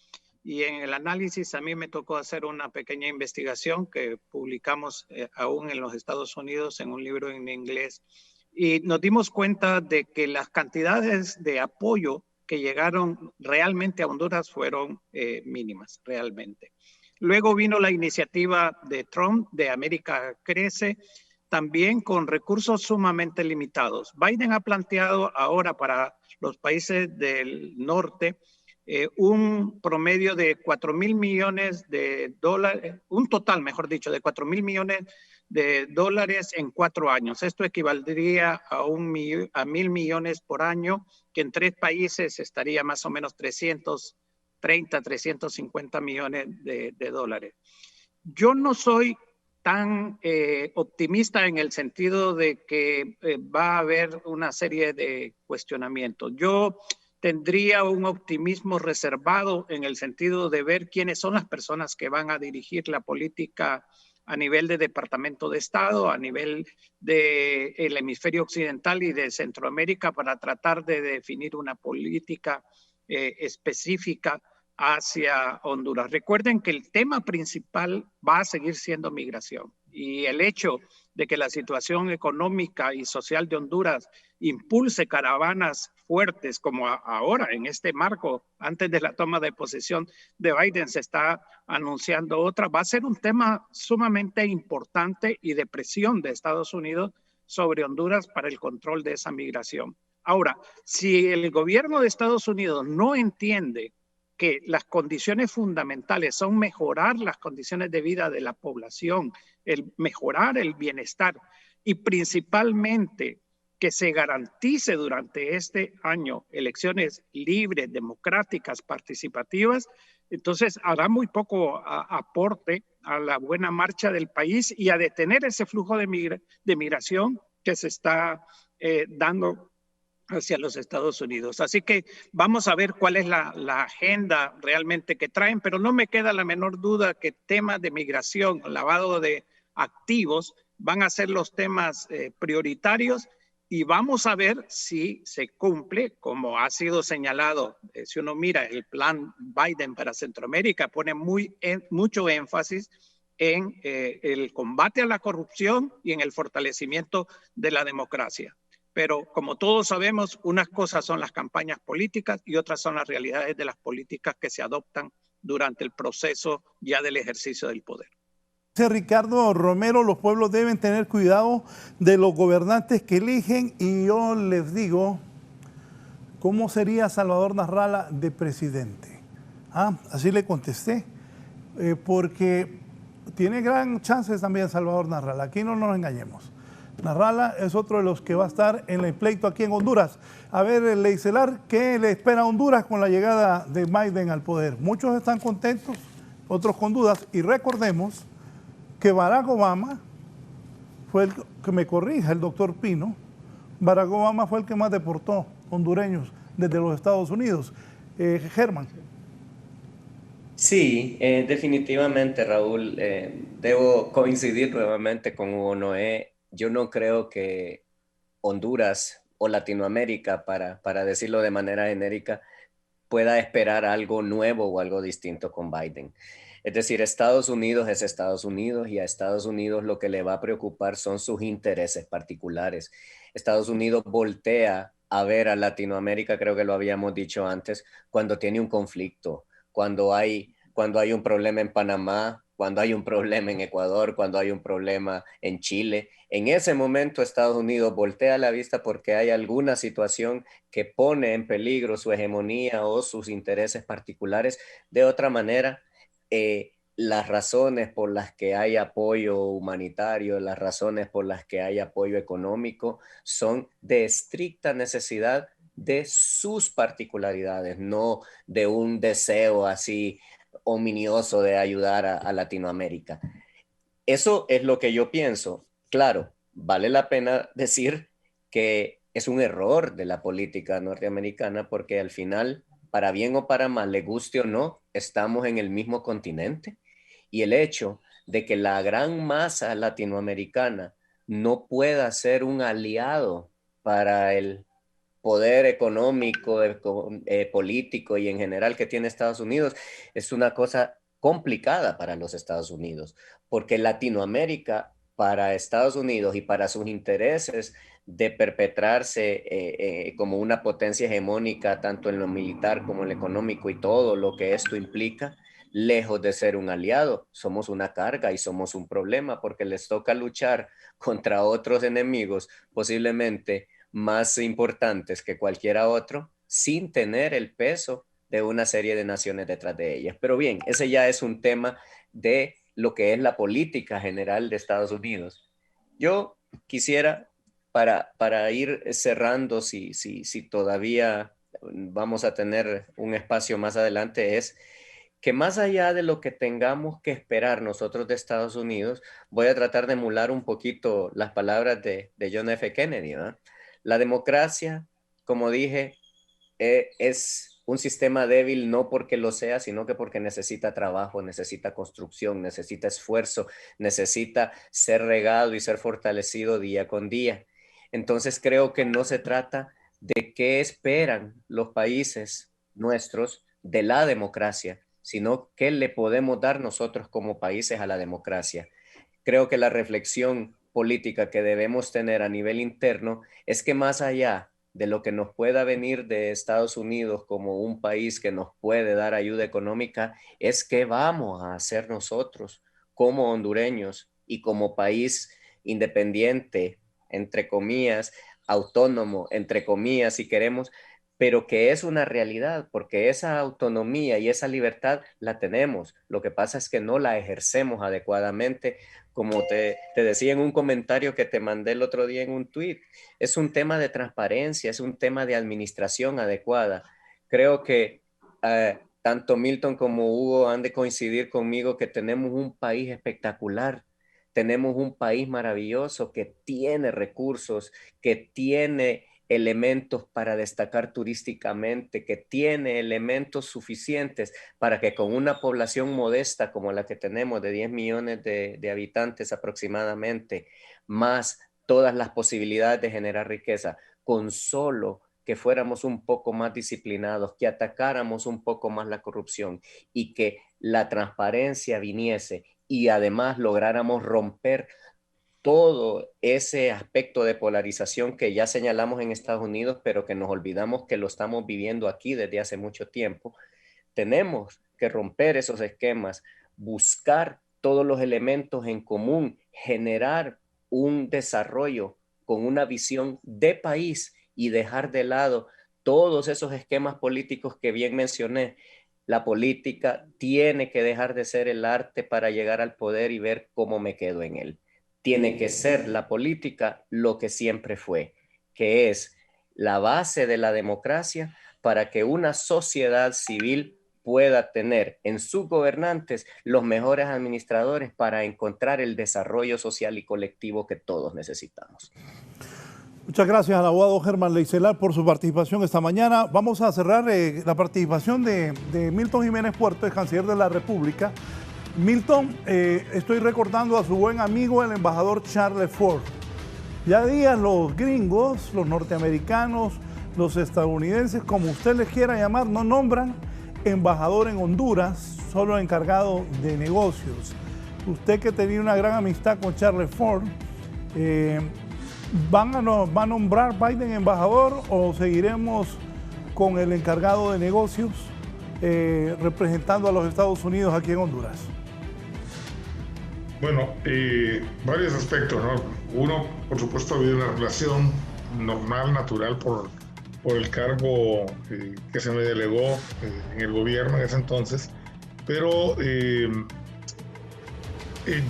Speaker 5: y en el análisis a mí me tocó hacer una pequeña investigación que publicamos aún en los Estados Unidos en un libro en inglés, y nos dimos cuenta de que las cantidades de apoyo que llegaron realmente a Honduras fueron mínimas, realmente. Luego vino la iniciativa de Trump de América Crece, también con recursos sumamente limitados. Biden ha planteado ahora para los países del norte un promedio de 4.000 millones de dólares, un total, mejor dicho, de 4.000 millones de dólares en 4 años. Esto equivaldría a 1.000 millones por año, que en 3 países estaría más o menos 330, 350 millones de dólares. Yo no soy tan optimista en el sentido de que va a haber una serie de cuestionamientos. Yo tendría un optimismo reservado en el sentido de ver quiénes son las personas que van a dirigir la política a nivel de Departamento de Estado, a nivel del hemisferio occidental y de Centroamérica, para tratar de definir una política específica hacia Honduras. Recuerden que el tema principal va a seguir siendo migración, y el hecho de que la situación económica y social de Honduras impulse caravanas fuertes como ahora en este marco, antes de la toma de posesión de Biden se está anunciando otra, va a ser un tema sumamente importante y de presión de Estados Unidos sobre Honduras para el control de esa migración. Ahora, si el gobierno de Estados Unidos no entiende que las condiciones fundamentales son mejorar las condiciones de vida de la población, el mejorar el bienestar y principalmente que se garantice durante este año elecciones libres, democráticas, participativas, entonces hará muy poco aporte a la buena marcha del país y a detener ese flujo de migración que se está dando hacia los Estados Unidos. Así que vamos a ver cuál es la agenda realmente que traen, pero no me queda la menor duda que temas de migración, lavado de activos, van a ser los temas prioritarios y vamos a ver si se cumple, como ha sido señalado. Si uno mira el plan Biden para Centroamérica, pone mucho énfasis en el combate a la corrupción y en el fortalecimiento de la democracia. Pero como todos sabemos, unas cosas son las campañas políticas y otras son las realidades de las políticas que se adoptan durante el proceso ya del ejercicio del poder.
Speaker 3: Dice Ricardo Romero, los pueblos deben tener cuidado de los gobernantes que eligen, y yo les digo, ¿cómo sería Salvador Narrala de presidente? Así le contesté, porque tiene gran chance también Salvador Narrala, aquí no nos engañemos. Narrala es otro de los que va a estar en el pleito aquí en Honduras. A ver, Leicelar, ¿qué le espera a Honduras con la llegada de Biden al poder? Muchos están contentos, otros con dudas, y recordemos que Barack Obama fue el que, me corrija el doctor Pino, Barack Obama fue el que más deportó hondureños desde los Estados Unidos. Germán.
Speaker 6: Sí, definitivamente, Raúl. Debo coincidir nuevamente con Hugo Noé. Yo no creo que Honduras o Latinoamérica, para decirlo de manera genérica, pueda esperar algo nuevo o algo distinto con Biden. Es decir, Estados Unidos es Estados Unidos y a Estados Unidos lo que le va a preocupar son sus intereses particulares. Estados Unidos voltea a ver a Latinoamérica, creo que lo habíamos dicho antes, cuando tiene un conflicto, cuando hay un problema en Panamá, cuando hay un problema en Ecuador, cuando hay un problema en Chile. En ese momento Estados Unidos voltea la vista porque hay alguna situación que pone en peligro su hegemonía o sus intereses particulares. De otra manera, las razones por las que hay apoyo humanitario, las razones por las que hay apoyo económico son de estricta necesidad de sus particularidades, no de un deseo así ominioso de ayudar a Latinoamérica. Eso es lo que yo pienso. Claro, vale la pena decir que es un error de la política norteamericana porque al final, para bien o para mal, le guste o no, estamos en el mismo continente y el hecho de que la gran masa latinoamericana no pueda ser un aliado para el poder económico, político y en general que tiene Estados Unidos, es una cosa complicada para los Estados Unidos, porque Latinoamérica para Estados Unidos y para sus intereses de perpetrarse como una potencia hegemónica, tanto en lo militar como en lo económico y todo lo que esto implica, lejos de ser un aliado, somos una carga y somos un problema porque les toca luchar contra otros enemigos posiblemente más importantes que cualquiera otro, sin tener el peso de una serie de naciones detrás de ellas. Pero bien, ese ya es un tema de lo que es la política general de Estados Unidos. Yo quisiera, para ir cerrando, si todavía vamos a tener un espacio más adelante, es que más allá de lo que tengamos que esperar nosotros de Estados Unidos, voy a tratar de emular un poquito las palabras de John F. Kennedy, ¿verdad? La democracia, como dije, es un sistema débil no porque lo sea, sino que porque necesita trabajo, necesita construcción, necesita esfuerzo, necesita ser regado y ser fortalecido día con día. Entonces creo que no se trata de qué esperan los países nuestros de la democracia, sino qué le podemos dar nosotros como países a la democracia. Creo que la reflexión política que debemos tener a nivel interno es que más allá de lo que nos pueda venir de Estados Unidos como un país que nos puede dar ayuda económica, es qué vamos a hacer nosotros como hondureños y como país independiente, entre comillas, autónomo, entre comillas, si queremos, pero que es una realidad, porque esa autonomía y esa libertad la tenemos. Lo que pasa es que no la ejercemos adecuadamente, como te decía en un comentario que te mandé el otro día en un tweet. Es un tema de transparencia, es un tema de administración adecuada. Creo que tanto Milton como Hugo han de coincidir conmigo que tenemos un país espectacular. Tenemos un país maravilloso que tiene recursos, que tiene elementos para destacar turísticamente, que tiene elementos suficientes para que con una población modesta como la que tenemos de 10 millones de habitantes aproximadamente, más todas las posibilidades de generar riqueza, con solo que fuéramos un poco más disciplinados, que atacáramos un poco más la corrupción y que la transparencia viniese y además lográramos romper todo ese aspecto de polarización que ya señalamos en Estados Unidos, pero que nos olvidamos que lo estamos viviendo aquí desde hace mucho tiempo. Tenemos que romper esos esquemas, buscar todos los elementos en común, generar un desarrollo con una visión de país y dejar de lado todos esos esquemas políticos que bien mencioné. La política tiene que dejar de ser el arte para llegar al poder y ver cómo me quedo en él. Tiene que ser la política lo que siempre fue, que es la base de la democracia para que una sociedad civil pueda tener en sus gobernantes los mejores administradores para encontrar el desarrollo social y colectivo que todos necesitamos.
Speaker 3: Muchas gracias al abogado Germán Leicelar por su participación esta mañana. Vamos a cerrar la participación de Milton Jiménez Puerto, el canciller de la República. Milton, estoy recordando a su buen amigo, el embajador Charles Ford. Ya días los gringos, los norteamericanos, los estadounidenses, como usted les quiera llamar, no nombran embajador en Honduras, solo encargado de negocios. Usted que tenía una gran amistad con Charles Ford, ¿va a nombrar Biden embajador o seguiremos con el encargado de negocios representando a los Estados Unidos aquí en Honduras?
Speaker 4: Bueno, varios aspectos, ¿no? Uno, por supuesto, ha habido una relación normal, natural, por el cargo que se me delegó en el gobierno en ese entonces, pero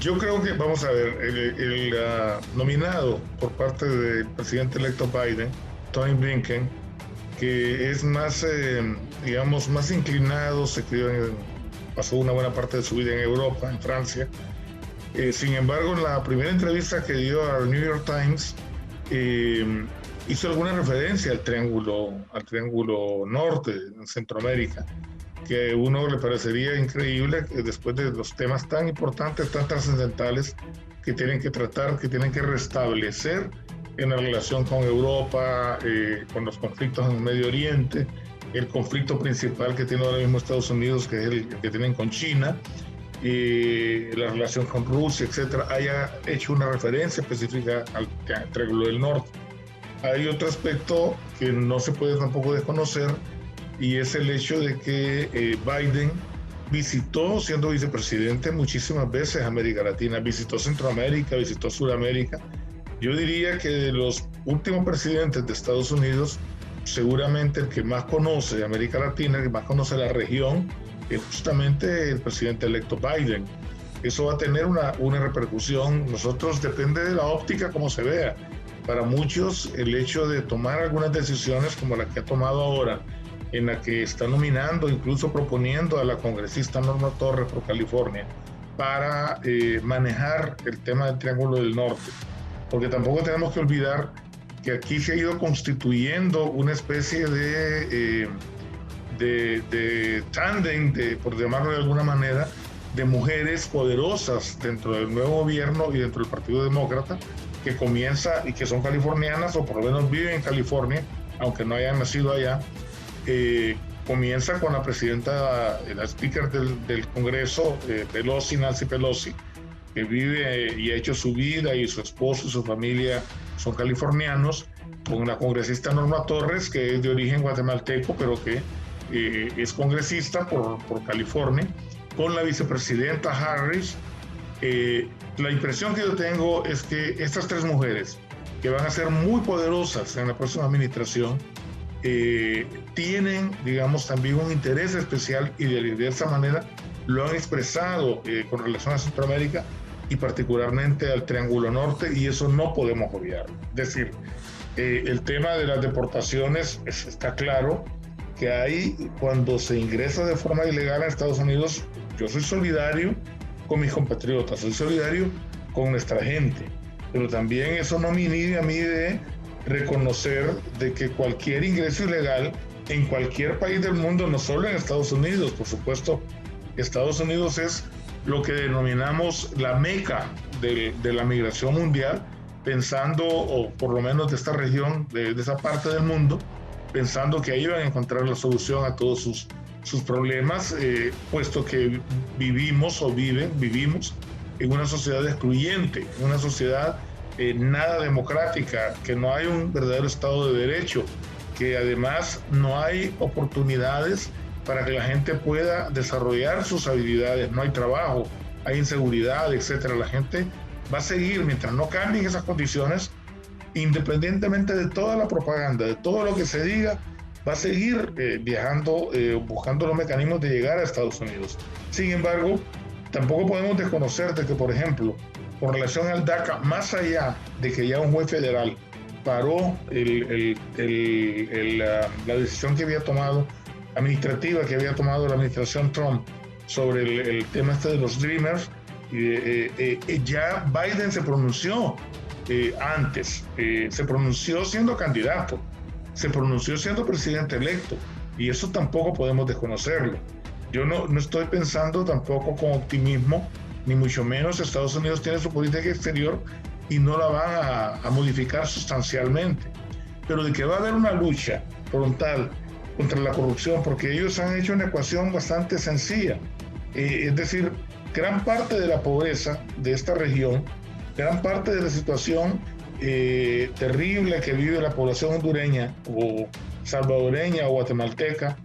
Speaker 4: yo creo que, vamos a ver, el nominado por parte del presidente electo Biden, Tony Blinken, que es más, digamos, más inclinado, pasó una buena parte de su vida en Europa, en Francia. Sin embargo, en la primera entrevista que dio al New York Times, hizo alguna referencia al triángulo norte, en Centroamérica, que a uno le parecería increíble que después de los temas tan importantes, tan trascendentales que tienen que tratar, que tienen que restablecer en la relación con Europa, con los conflictos en el Medio Oriente, el conflicto principal que tiene ahora mismo Estados Unidos, que es el que tienen con China, la relación con Rusia, etcétera, haya hecho una referencia específica al Triángulo del Norte. Hay otro aspecto que no se puede tampoco desconocer, y es el hecho de que Biden visitó, siendo vicepresidente, muchísimas veces América Latina, visitó Centroamérica, visitó Sudamérica. Yo diría que de los últimos presidentes de Estados Unidos, seguramente el que más conoce de América Latina, el que más conoce la región, es justamente el presidente electo Biden. Eso va a tener una repercusión. Nosotros, depende de la óptica como se vea. Para muchos, el hecho de tomar algunas decisiones como la que ha tomado ahora, en la que está nominando, incluso proponiendo a la congresista Norma Torres por California para manejar el tema del Triángulo del Norte. Porque tampoco tenemos que olvidar que aquí se ha ido constituyendo una especie de tándem, por llamarlo de alguna manera, de mujeres poderosas dentro del nuevo gobierno y dentro del Partido Demócrata, que comienza y que son californianas o por lo menos viven en California, aunque no hayan nacido allá. Comienza con la presidenta, la speaker del Congreso, Nancy Pelosi, que vive y ha hecho su vida, y su esposo y su familia son californianos, con la congresista Norma Torres, que es de origen guatemalteco, pero que es congresista por California, con la vicepresidenta Harris. La impresión que yo tengo es que estas tres mujeres, que van a ser muy poderosas en la próxima administración, tienen, digamos, también un interés especial y de diversa manera lo han expresado con relación a Centroamérica y particularmente al Triángulo Norte, y eso no podemos obviar. Es decir, el tema de las deportaciones está claro que hay, cuando se ingresa de forma ilegal a Estados Unidos, yo soy solidario con mis compatriotas, soy solidario con nuestra gente, pero también eso no me inhibe a mí de reconocer de que cualquier ingreso ilegal en cualquier país del mundo, no solo en Estados Unidos, por supuesto, Estados Unidos es lo que denominamos la meca de la migración mundial, pensando, o por lo menos de esta región, de esa parte del mundo, pensando que ahí van a encontrar la solución a todos sus problemas, puesto que vivimos en una sociedad excluyente, en una sociedad nada democrática, que no hay un verdadero Estado de Derecho, que además no hay oportunidades para que la gente pueda desarrollar sus habilidades, no hay trabajo, hay inseguridad, etcétera. La gente va a seguir, mientras no cambien esas condiciones, independientemente de toda la propaganda, de todo lo que se diga, va a seguir viajando, buscando los mecanismos de llegar a Estados Unidos. Sin embargo, tampoco podemos desconocer de que, por ejemplo, con relación al DACA, más allá de que ya un juez federal paró la decisión que había tomado, administrativa que había tomado la administración Trump sobre el tema este de los Dreamers, ya Biden se pronunció antes, se pronunció siendo candidato, se pronunció siendo presidente electo, y eso tampoco podemos desconocerlo. Yo no estoy pensando tampoco con optimismo, ni mucho menos Estados Unidos tiene su política exterior y no la van a modificar sustancialmente, pero de que va a haber una lucha frontal contra la corrupción, porque ellos han hecho una ecuación bastante sencilla, es decir, gran parte de la pobreza de esta región, gran parte de la situación terrible que vive la población hondureña o salvadoreña o guatemalteca,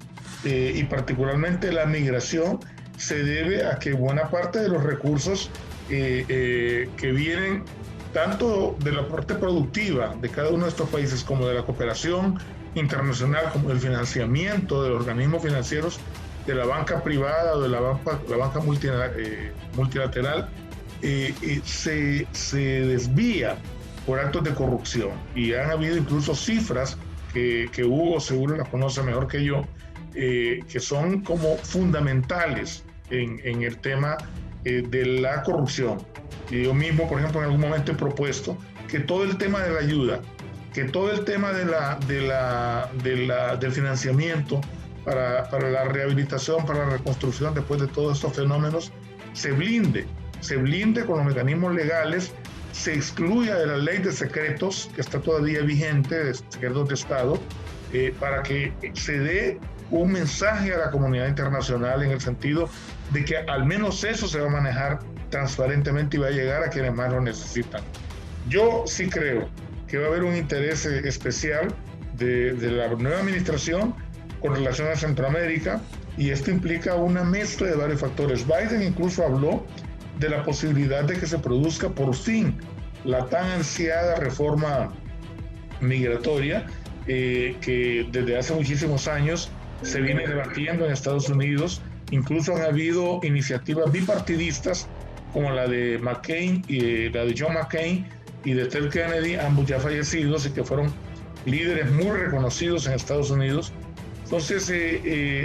Speaker 4: y particularmente la migración, se debe a que buena parte de los recursos que vienen tanto de la parte productiva de cada uno de estos países como de la cooperación internacional, como del financiamiento de los organismos financieros, de la banca privada o de la banca multilateral, se desvía por actos de corrupción. Y han habido incluso cifras que Hugo seguro las conoce mejor que yo, que son como fundamentales en el tema de la corrupción. Y yo mismo, por ejemplo, en algún momento he propuesto que todo el tema de la ayuda, que todo el tema del financiamiento para la rehabilitación, para la reconstrucción después de todos estos fenómenos, se blinde con los mecanismos legales, se excluya de la ley de secretos que está todavía vigente, de secretos de Estado, para que se dé un mensaje a la comunidad internacional en el sentido de que al menos eso se va a manejar transparentemente y va a llegar a quienes más lo necesitan. Yo sí creo que va a haber un interés especial de la nueva administración con relación a Centroamérica, y esto implica una mezcla de varios factores. Biden incluso habló de la posibilidad de que se produzca por fin la tan ansiada reforma migratoria que desde hace muchísimos años se viene debatiendo en Estados Unidos. Incluso han habido iniciativas bipartidistas como la de McCain y la de John McCain y de Ted Kennedy, ambos ya fallecidos y que fueron líderes muy reconocidos en Estados Unidos. Entonces,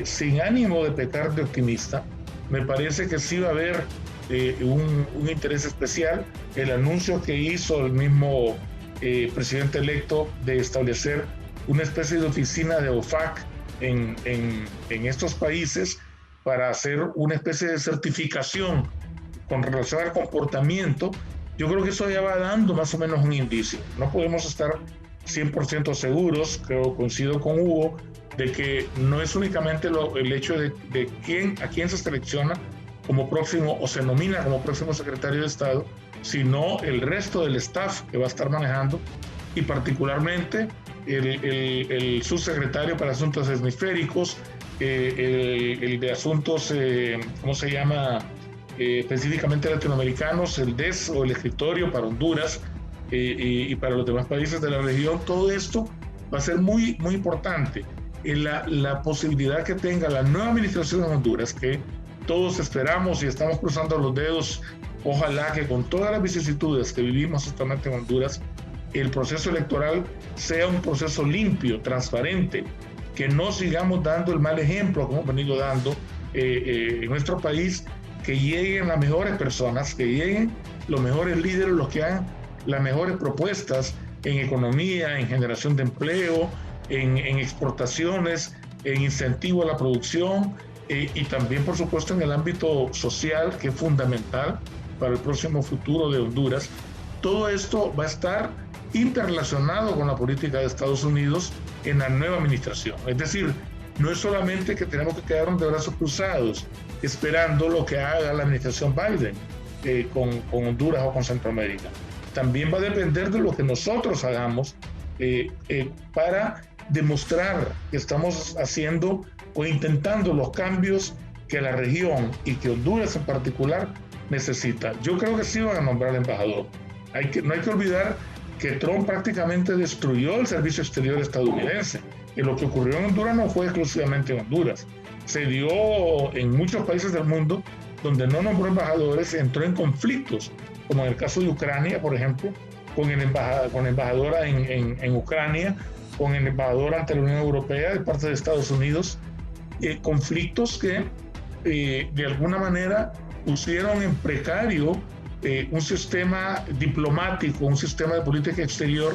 Speaker 4: sin ánimo de pecar de optimista, me parece que sí va a haber un interés especial. El anuncio que hizo el mismo presidente electo de establecer una especie de oficina de OFAC en estos países para hacer una especie de certificación con relación al comportamiento, yo creo que eso ya va dando más o menos un indicio. No podemos estar 100% seguros, creo, coincido con Hugo, de que no es únicamente el hecho de a quién se selecciona como próximo o se nomina como próximo secretario de Estado, sino el resto del staff que va a estar manejando, y particularmente el subsecretario para Asuntos Hemisféricos, el de Asuntos, ¿cómo se llama? Específicamente latinoamericanos, el DES o el escritorio para Honduras y para los demás países de la región. Todo esto va a ser muy, muy importante la posibilidad que tenga la nueva administración en Honduras, que todos esperamos y estamos cruzando los dedos, ojalá que con todas las vicisitudes que vivimos justamente en Honduras, el proceso electoral sea un proceso limpio, transparente, que no sigamos dando el mal ejemplo que hemos venido dando en nuestro país, que lleguen las mejores personas, que lleguen los mejores líderes, los que hagan las mejores propuestas en economía, en generación de empleo, en exportaciones, en incentivo a la producción y también, por supuesto, en el ámbito social, que es fundamental para el próximo futuro de Honduras. Todo esto va a estar interrelacionado con la política de Estados Unidos en la nueva administración. Es decir, no es solamente que tenemos que quedarnos de brazos cruzados esperando lo que haga la administración Biden con Honduras o con Centroamérica. También va a depender de lo que nosotros hagamos para demostrar que estamos haciendo o intentando los cambios que la región y que Honduras en particular necesita. Yo creo que sí van a nombrar embajador. No hay que olvidar que Trump prácticamente destruyó el servicio exterior estadounidense. Y lo que ocurrió en Honduras no fue exclusivamente en Honduras. Se dio en muchos países del mundo donde no nombró embajadores, entró en conflictos, como en el caso de Ucrania, por ejemplo, con la embajadora en Ucrania, con el embajador ante la Unión Europea de parte de Estados Unidos, conflictos que de alguna manera pusieron en precario un sistema diplomático, un sistema de política exterior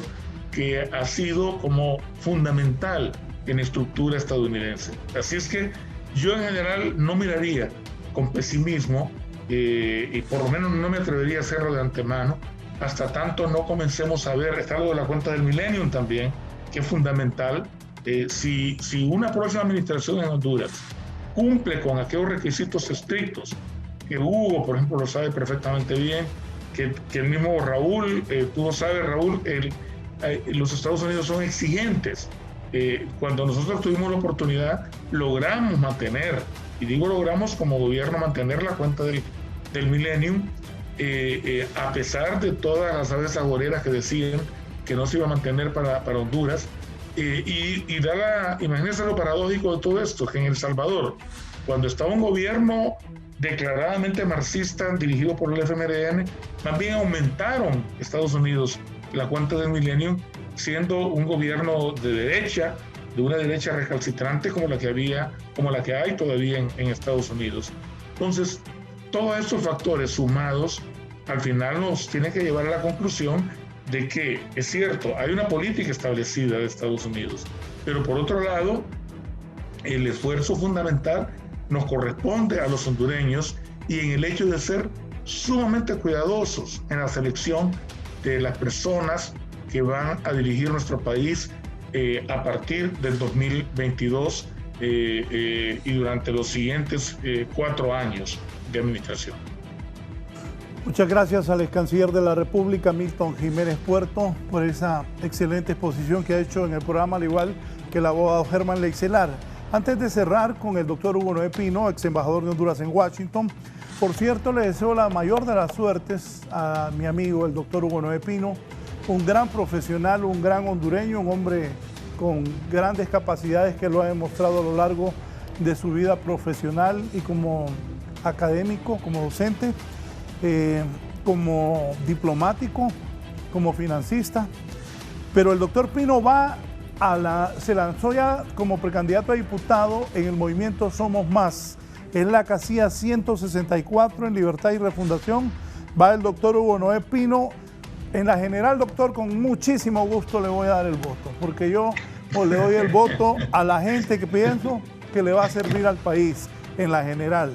Speaker 4: que ha sido como fundamental en la estructura estadounidense. Así es que yo en general no miraría con pesimismo y por lo menos no me atrevería a hacerlo de antemano hasta tanto no comencemos a ver, está lo de la cuenta del Millennium también, que es fundamental. Si una próxima administración en Honduras cumple con aquellos requisitos estrictos que Hugo, por ejemplo, lo sabe perfectamente bien, que el mismo Raúl, tú lo sabes, Raúl, los Estados Unidos son exigentes. Cuando nosotros tuvimos la oportunidad, logramos mantener, y digo logramos como gobierno, mantener la cuenta del Millennium, a pesar de todas las aves agoreras que decían que no se iba a mantener para Honduras. Imagínense lo paradójico de todo esto, que en El Salvador, cuando estaba un gobierno declaradamente marxista dirigido por el FMLN, más bien aumentaron Estados Unidos la cuenta del Millennium, siendo un gobierno de derecha, de una derecha recalcitrante como la que hay todavía en Estados Unidos. Entonces, todos estos factores sumados al final nos tienen que llevar a la conclusión de que es cierto, hay una política establecida de Estados Unidos, pero por otro lado, el esfuerzo fundamental nos corresponde a los hondureños y en el hecho de ser sumamente cuidadosos en la selección de las personas que van a dirigir nuestro país a partir del 2022 y durante los siguientes 4 años de administración.
Speaker 3: Muchas gracias al ex canciller de la República, Milton Jiménez Puerto, por esa excelente exposición que ha hecho en el programa, al igual que el abogado Germán Leixelar. Antes de cerrar con el doctor Hugo Noé Pino, ex embajador de Honduras en Washington, por cierto, le deseo la mayor de las suertes a mi amigo, el doctor Hugo Noé Pino, un gran profesional, un gran hondureño, un hombre con grandes capacidades que lo ha demostrado a lo largo de su vida profesional y como académico, como docente, como diplomático, como financista. Pero el doctor Pino se lanzó ya como precandidato a diputado en el movimiento Somos Más. Es la casilla 164 en Libertad y Refundación. Va el doctor Hugo Noé Pino. En la general, doctor, con muchísimo gusto le voy a dar el voto, porque yo le doy el voto a la gente que pienso que le va a servir al país en la general,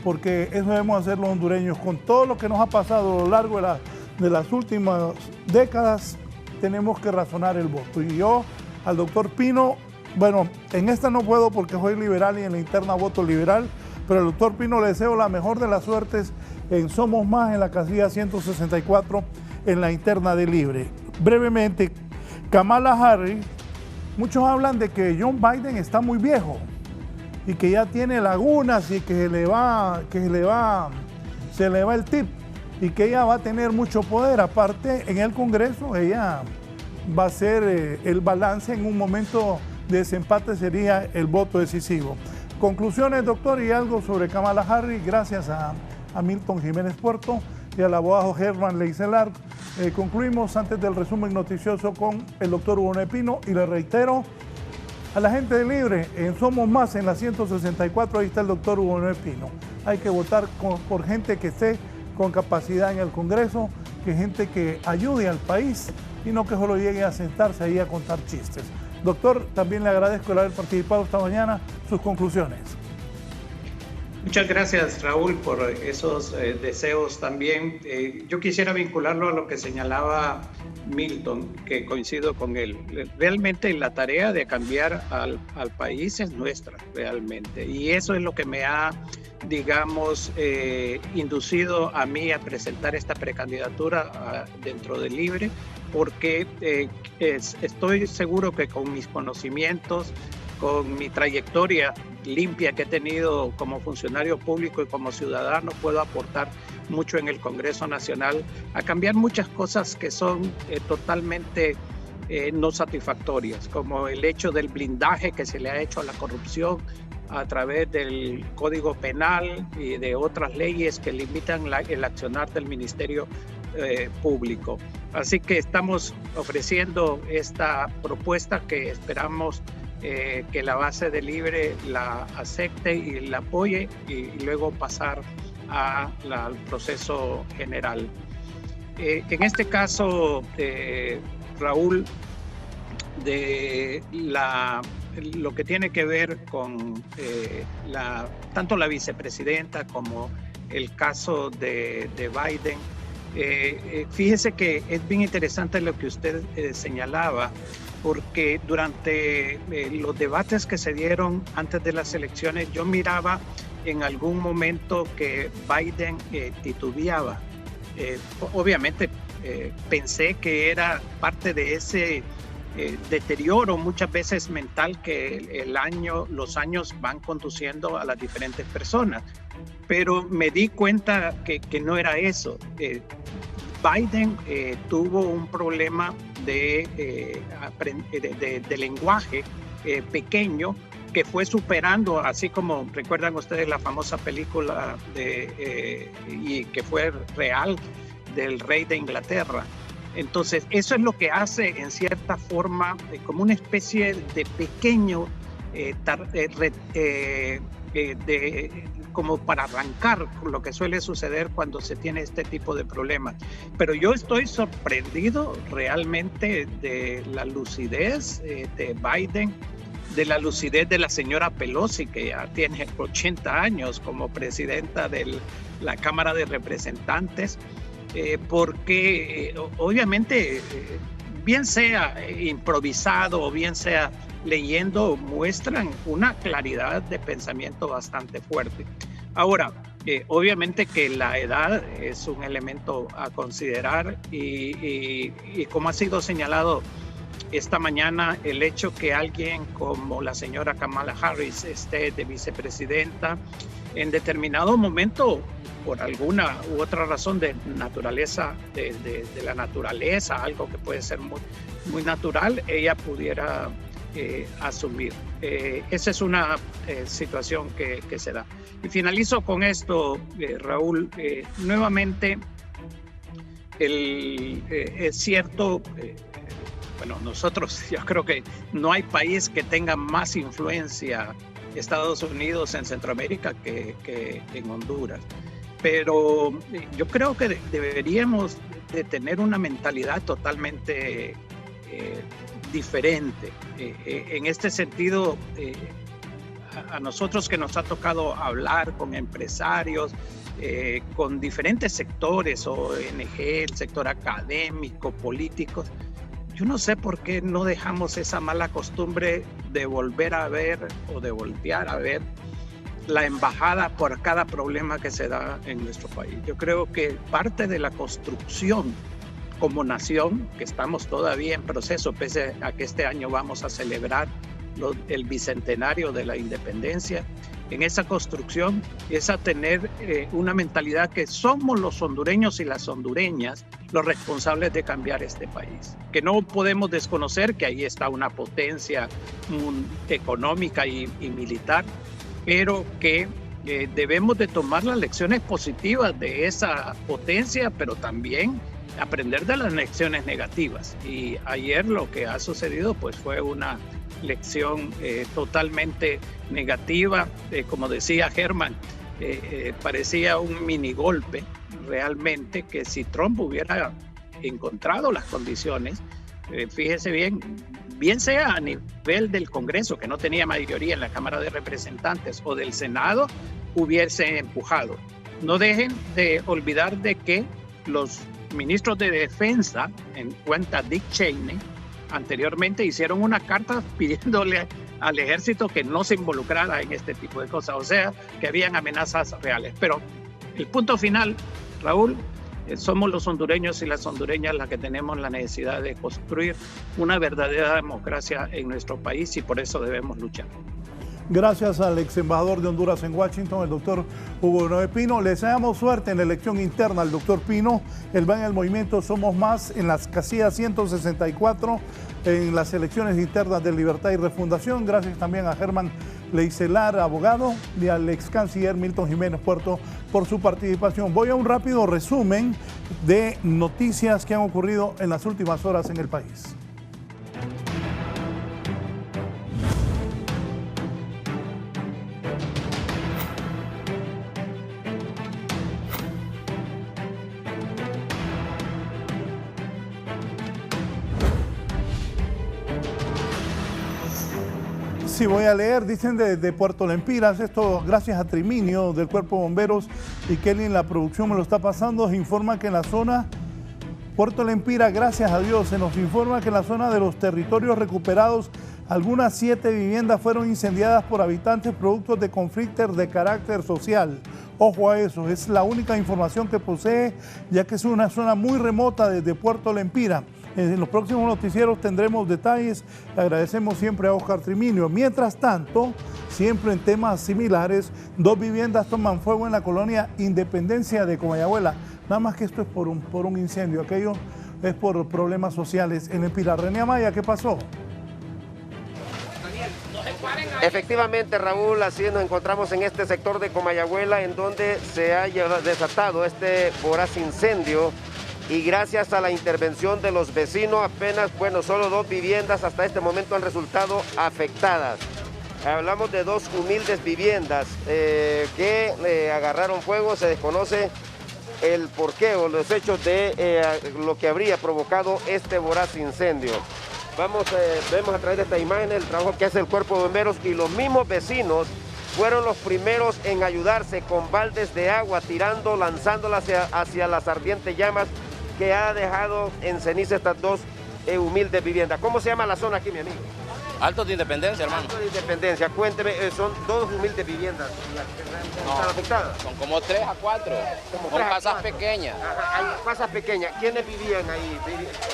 Speaker 3: porque eso debemos hacer los hondureños. Con todo lo que nos ha pasado a lo largo de las últimas décadas, tenemos que razonar el voto. Y yo al doctor Pino, bueno, en esta no puedo porque soy liberal y en la interna voto liberal, pero al doctor Pino le deseo la mejor de las suertes en Somos Más, en la casilla 164, en la interna de Libre. Brevemente, Kamala Harris, muchos hablan de que John Biden está muy viejo y que ya tiene lagunas y que se le va el tip y que ella va a tener mucho poder. Aparte, en el Congreso ella va a ser el balance. En un momento de desempate sería el voto decisivo. Conclusiones, doctor, y algo sobre Kamala Harris, gracias a Milton Jiménez Puerto y al abogado Germán Leiselar. Concluimos antes del resumen noticioso con el doctor Hugo Noé Pino, y le reitero a la gente de Libre, en Somos Más, en la 164, ahí está el doctor Hugo Noé Pino. Hay que votar por gente que esté con capacidad en el Congreso, que gente que ayude al país y no que solo llegue a sentarse ahí a contar chistes. Doctor, también le agradezco el haber participado esta mañana. Sus conclusiones.
Speaker 5: Muchas gracias, Raúl, por esos deseos también. Yo quisiera vincularlo a lo que señalaba Milton, que coincido con él. Realmente la tarea de cambiar al país es nuestra, realmente. Y eso es lo que me ha, digamos, inducido a mí a presentar esta precandidatura dentro de Libre, porque estoy seguro que con mis conocimientos, con mi trayectoria limpia que he tenido como funcionario público y como ciudadano, puedo aportar mucho en el Congreso Nacional a cambiar muchas cosas que son totalmente no satisfactorias, como el hecho del blindaje que se le ha hecho a la corrupción a través del Código Penal y de otras leyes que limitan el accionar del Ministerio Público. Así que estamos ofreciendo esta propuesta que esperamos que la base de Libre la acepte y la apoye, y luego pasar al proceso general. En este caso, Raúl, de lo que tiene que ver con tanto la vicepresidenta como el caso de Biden, fíjese que es bien interesante lo que usted señalaba, porque durante los debates que se dieron antes de las elecciones, yo miraba en algún momento que Biden titubeaba. Obviamente pensé que era parte de ese deterioro muchas veces mental que los años van conduciendo a las diferentes personas, pero me di cuenta que no era eso. Biden tuvo un problema de lenguaje pequeño que fue superando, así como recuerdan ustedes la famosa película y que fue real, del rey de Inglaterra. Entonces eso es lo que hace en cierta forma como una especie de pequeño como para arrancar lo que suele suceder cuando se tiene este tipo de problemas. Pero yo estoy sorprendido realmente de la lucidez de Biden, de la lucidez de la señora Pelosi, que ya tiene 80 años como presidenta de la Cámara de Representantes, porque obviamente, bien sea improvisado o bien sea leyendo, muestran una claridad de pensamiento bastante fuerte. Ahora, obviamente que la edad es un elemento a considerar y como ha sido señalado esta mañana, el hecho que alguien como la señora Kamala Harris esté de vicepresidenta en determinado momento, por alguna u otra razón de naturaleza, de la naturaleza, algo que puede ser muy, muy natural, ella pudiera asumir. Esa es una situación que se da. Y finalizo con esto, Raúl. Nuevamente, es cierto, bueno, nosotros, yo creo que no hay país que tenga más influencia, Estados Unidos, en Centroamérica que en Honduras. Pero yo creo que deberíamos de tener una mentalidad totalmente diferente. En este sentido, a nosotros que nos ha tocado hablar con empresarios, con diferentes sectores, ONG, el sector académico, políticos, yo no sé por qué no dejamos esa mala costumbre de volver a ver o de voltear a ver la embajada por cada problema que se da en nuestro país. Yo creo que parte de la construcción como nación, que estamos todavía en proceso, pese a que este año vamos a celebrar el bicentenario de la independencia, en esa construcción es a tener una mentalidad que somos los hondureños y las hondureñas los responsables de cambiar este país. Que no podemos desconocer que ahí está una potencia económica y militar, pero que debemos de tomar las lecciones positivas de esa potencia, pero también aprender de las lecciones negativas. Y ayer lo que ha sucedido pues fue una lección totalmente negativa. Como decía Germán, parecía un mini golpe realmente, que si Trump hubiera encontrado las condiciones, fíjese bien sea a nivel del Congreso, que no tenía mayoría en la Cámara de Representantes, o del Senado, hubiese empujado. No dejen de olvidar de que los ministros de Defensa, en cuenta Dick Cheney, anteriormente hicieron una carta pidiéndole al ejército que no se involucrara en este tipo de cosas, o sea, que habían amenazas reales. Pero el punto final, Raúl, somos los hondureños y las hondureñas las que tenemos la necesidad de construir una verdadera democracia en nuestro país, y por eso debemos luchar.
Speaker 3: Gracias al ex embajador de Honduras en Washington, el doctor Hugo Noé Pino. Le deseamos suerte en la elección interna al doctor Pino. Él va en el movimiento Somos Más en las casillas 164 en las elecciones internas de Libertad y Refundación. Gracias también a Germán Leicelar, abogado, y al ex canciller Milton Jiménez Puerto por su participación. Voy a un rápido resumen de noticias que han ocurrido en las últimas horas en el país. Sí, voy a leer, dicen de Puerto Lempiras, esto gracias a Triminio del Cuerpo de Bomberos y Kelly en la producción me lo está pasando, se informa que en la zona Puerto Lempira, gracias a Dios, se nos informa que en la zona de los territorios recuperados algunas 7 viviendas fueron incendiadas por habitantes producto de conflictos de carácter social. Ojo a eso, es la única información que posee, ya que es una zona muy remota desde Puerto Lempira. En los próximos noticieros tendremos detalles. Agradecemos siempre a Oscar Triminio. Mientras tanto, siempre en temas similares, 2 viviendas toman fuego en la colonia Independencia de Comayagüela. Nada más que esto es por un incendio, aquello es por problemas sociales en el Pilar. René Amaya, ¿qué pasó?
Speaker 8: Efectivamente, Raúl, así nos encontramos en este sector de Comayagüela, en donde se ha desatado este voraz incendio. Y gracias a la intervención de los vecinos, apenas, solo 2 viviendas hasta este momento han resultado afectadas. Hablamos de 2 humildes viviendas que agarraron fuego. Se desconoce el porqué o los hechos de lo que habría provocado este voraz incendio. Vemos a través de esta imagen el trabajo que hace el Cuerpo de Bomberos, y los mismos vecinos fueron los primeros en ayudarse con baldes de agua, lanzándolas hacia las ardientes llamas que ha dejado en ceniza estas 2 humildes viviendas. ¿Cómo se llama la zona aquí, mi amigo?
Speaker 9: Altos de Independencia, hermano.
Speaker 8: Altos de Independencia. Cuénteme, son 2 humildes viviendas las que están afectadas.
Speaker 9: Son como 3 a 4. Son casas pequeñas.
Speaker 8: Ajá, hay casas pequeñas. ¿Quiénes vivían ahí?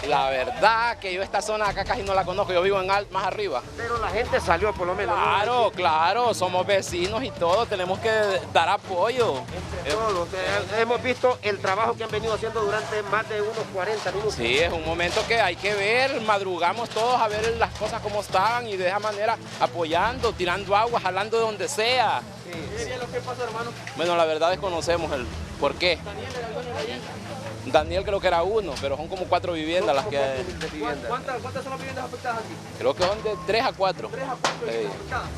Speaker 9: La verdad que yo esta zona acá casi no la conozco. Yo vivo en más arriba.
Speaker 8: Pero la gente salió por lo menos.
Speaker 9: Claro, ¿no? Claro. Somos vecinos y todo. Tenemos que dar apoyo.
Speaker 8: Todos. Hemos visto el trabajo que han venido haciendo durante más de unos 40 minutos.
Speaker 9: Sí, es un momento que hay que ver. Madrugamos todos a ver las cosas como están, y de esa manera apoyando, tirando agua, jalando de donde sea.
Speaker 8: Sí. ¿Qué es lo que pasa, hermano?
Speaker 9: Bueno, la verdad desconocemos el por qué. Daniel creo que era uno, pero son como 4 viviendas las que hay.
Speaker 8: ¿Cuántas son las viviendas afectadas aquí?
Speaker 9: Creo que son de 3 a 4.
Speaker 8: 3 a 4 afectadas.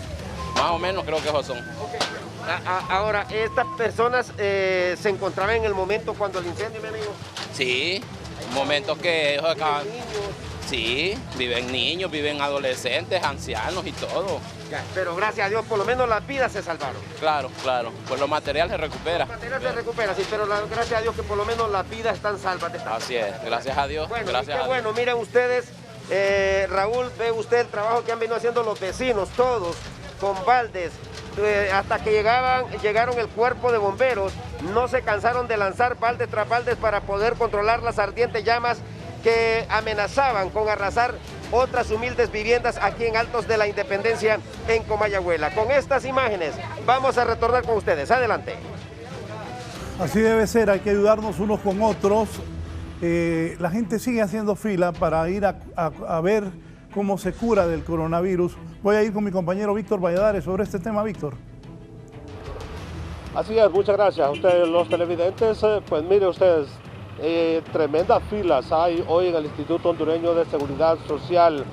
Speaker 9: Más o menos creo que esos son.
Speaker 8: Okay. Ahora, ¿estas personas se encontraban en el momento cuando el incendio, mi amigo?
Speaker 9: Sí, momentos que ellos acaban. Sí, viven niños, viven adolescentes, ancianos y todo.
Speaker 8: Ya, pero gracias a Dios, por lo menos las vidas se salvaron.
Speaker 9: Claro, claro. Pues lo material se recupera.
Speaker 8: Lo material se recupera, sí, pero gracias a Dios que por lo menos las vidas están salvas.
Speaker 9: Así es, gracias a Dios.
Speaker 8: Bueno,
Speaker 9: gracias
Speaker 8: qué bueno, miren ustedes, Raúl, ve usted el trabajo que han venido haciendo los vecinos, todos, con baldes. Hasta que llegaron el Cuerpo de Bomberos, no se cansaron de lanzar baldes tras baldes para poder controlar las ardientes llamas que amenazaban con arrasar otras humildes viviendas aquí en Altos de la Independencia, en Comayagüela. Con estas imágenes vamos a retornar con ustedes. Adelante.
Speaker 3: Así debe ser, hay que ayudarnos unos con otros. la gente sigue haciendo fila para ir a ver cómo se cura del coronavirus. Voy a ir con mi compañero Víctor Valladares sobre este tema. Víctor.
Speaker 10: Así es, muchas gracias a ustedes los televidentes. Pues miren ustedes, tremendas filas hay hoy en el Instituto Hondureño de Seguridad Social.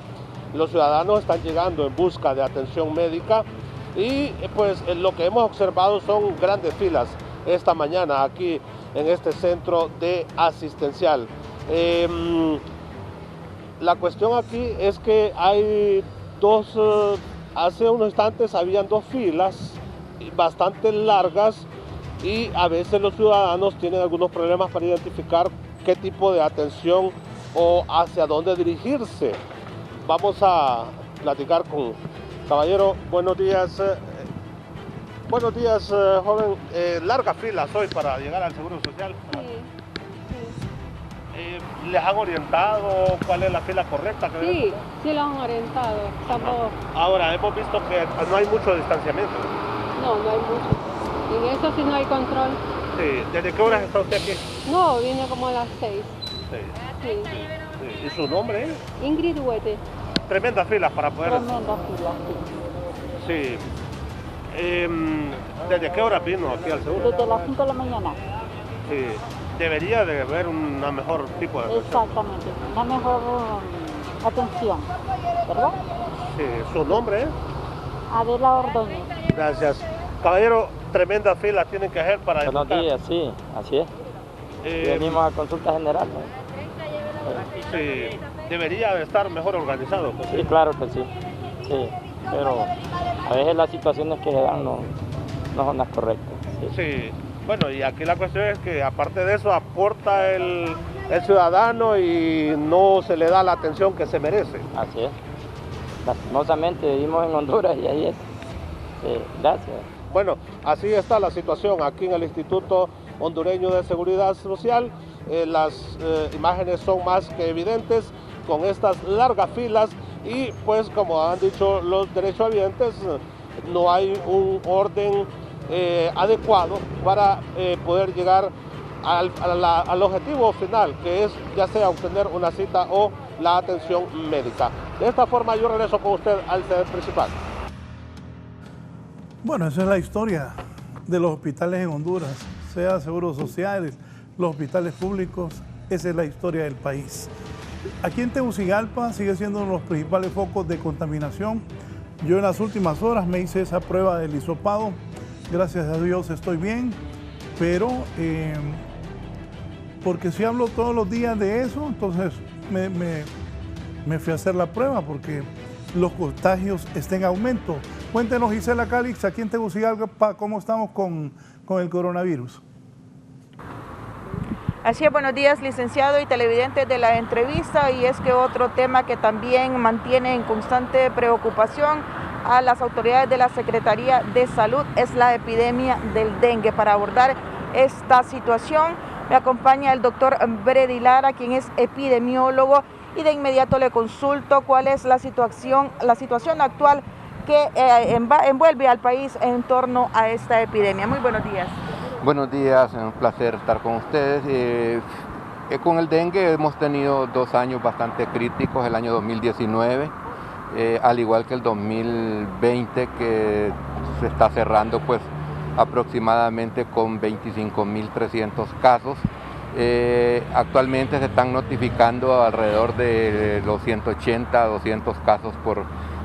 Speaker 10: Los ciudadanos están llegando en busca de atención médica y pues lo que hemos observado son grandes filas esta mañana aquí en este centro de asistencial. La cuestión aquí es que hay hace unos instantes habían dos filas bastante largas y a veces los ciudadanos tienen algunos problemas para identificar qué tipo de atención o hacia dónde dirigirse. Vamos a platicar con caballero. Buenos días. Buenos días, joven. Largas filas hoy para llegar al Seguro Social. Sí. ¿Les han orientado cuál es la fila correcta?
Speaker 11: Sí, sí los han orientado.
Speaker 10: Ahora, hemos visto que no hay mucho distanciamiento.
Speaker 11: No hay mucho. En eso sí no hay control.
Speaker 10: Sí. ¿Desde qué horas está usted aquí?
Speaker 11: No, vine como a las 6.
Speaker 10: Sí. Sí. ¿Y su nombre es?
Speaker 11: Ingrid Huete.
Speaker 10: Tremendas filas para poder...
Speaker 11: Tremendas filas,
Speaker 10: sí. ¿Desde qué hora vino aquí al seguro?
Speaker 11: Desde las 5 de la mañana.
Speaker 10: Sí. Debería de haber un mejor tipo de atención.
Speaker 11: Exactamente, una mejor atención, ¿verdad?
Speaker 10: Sí. ¿Su nombre es?
Speaker 11: Adela Ordóñez.
Speaker 10: Gracias. Caballero, tremendas filas tienen que hacer para...
Speaker 12: Buenos días, sí, así es. Venimos a consulta general, ¿no?
Speaker 10: Sí, debería de estar mejor organizado.
Speaker 12: Sí, claro que sí. Sí, pero a veces las situaciones que se dan no son las correctas.
Speaker 10: Sí. Bueno, y aquí la cuestión es que aparte de eso aporta el ciudadano y no se le da la atención que se merece.
Speaker 12: Así es. Lastimosamente vivimos en Honduras y ahí es. Sí, gracias.
Speaker 10: Bueno, así está la situación aquí en el Instituto Hondureño de Seguridad Social. Las imágenes son más que evidentes con estas largas filas y pues como han dicho los derechohabientes, no hay un orden adecuado para poder llegar al objetivo final, que es ya sea obtener una cita o la atención médica. De esta forma yo regreso con usted al sede principal.
Speaker 3: Bueno, esa es la historia de los hospitales en Honduras, sea seguros sociales, los hospitales públicos, esa es la historia del país. Aquí en Tegucigalpa sigue siendo uno de los principales focos de contaminación. Yo en las últimas horas me hice esa prueba del hisopado, gracias a Dios estoy bien, pero porque si hablo todos los días de eso, entonces me fui a hacer la prueba porque los contagios están en aumento. Cuéntenos, Gisela Calix, aquí en Tegucigalpa, ¿cómo estamos con el coronavirus?
Speaker 13: Así es, buenos días, licenciado y televidentes de la entrevista, y es que otro tema que también mantiene en constante preocupación a las autoridades de la Secretaría de Salud es la epidemia del dengue. Para abordar esta situación me acompaña el doctor Bredy Lara, quien es epidemiólogo, y de inmediato le consulto cuál es la situación actual que envuelve al país en torno a esta epidemia. Muy buenos días.
Speaker 14: Buenos días, es un placer estar con ustedes. Con el dengue hemos tenido 2 años bastante críticos, el año 2019, al igual que el 2020, que se está cerrando pues aproximadamente con 25.300 casos. Actualmente se están notificando alrededor de los 180 a 200 casos por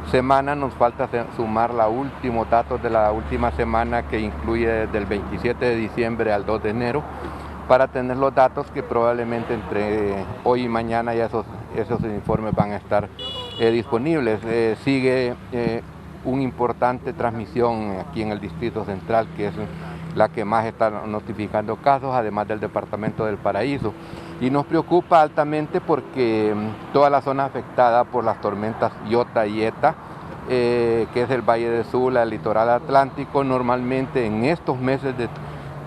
Speaker 14: semana. Nos falta sumar los últimos datos de la última semana, que incluye desde el 27 de diciembre al 2 de enero, para tener los datos que probablemente entre hoy y mañana ya esos informes van a estar disponibles. Sigue una importante transmisión aquí en el Distrito Central, que es la que más está notificando casos, además del Departamento del Paraíso. Y nos preocupa altamente porque toda la zona afectada por las tormentas Iota y Eta, que es el Valle de Sula, el litoral atlántico, normalmente en estos meses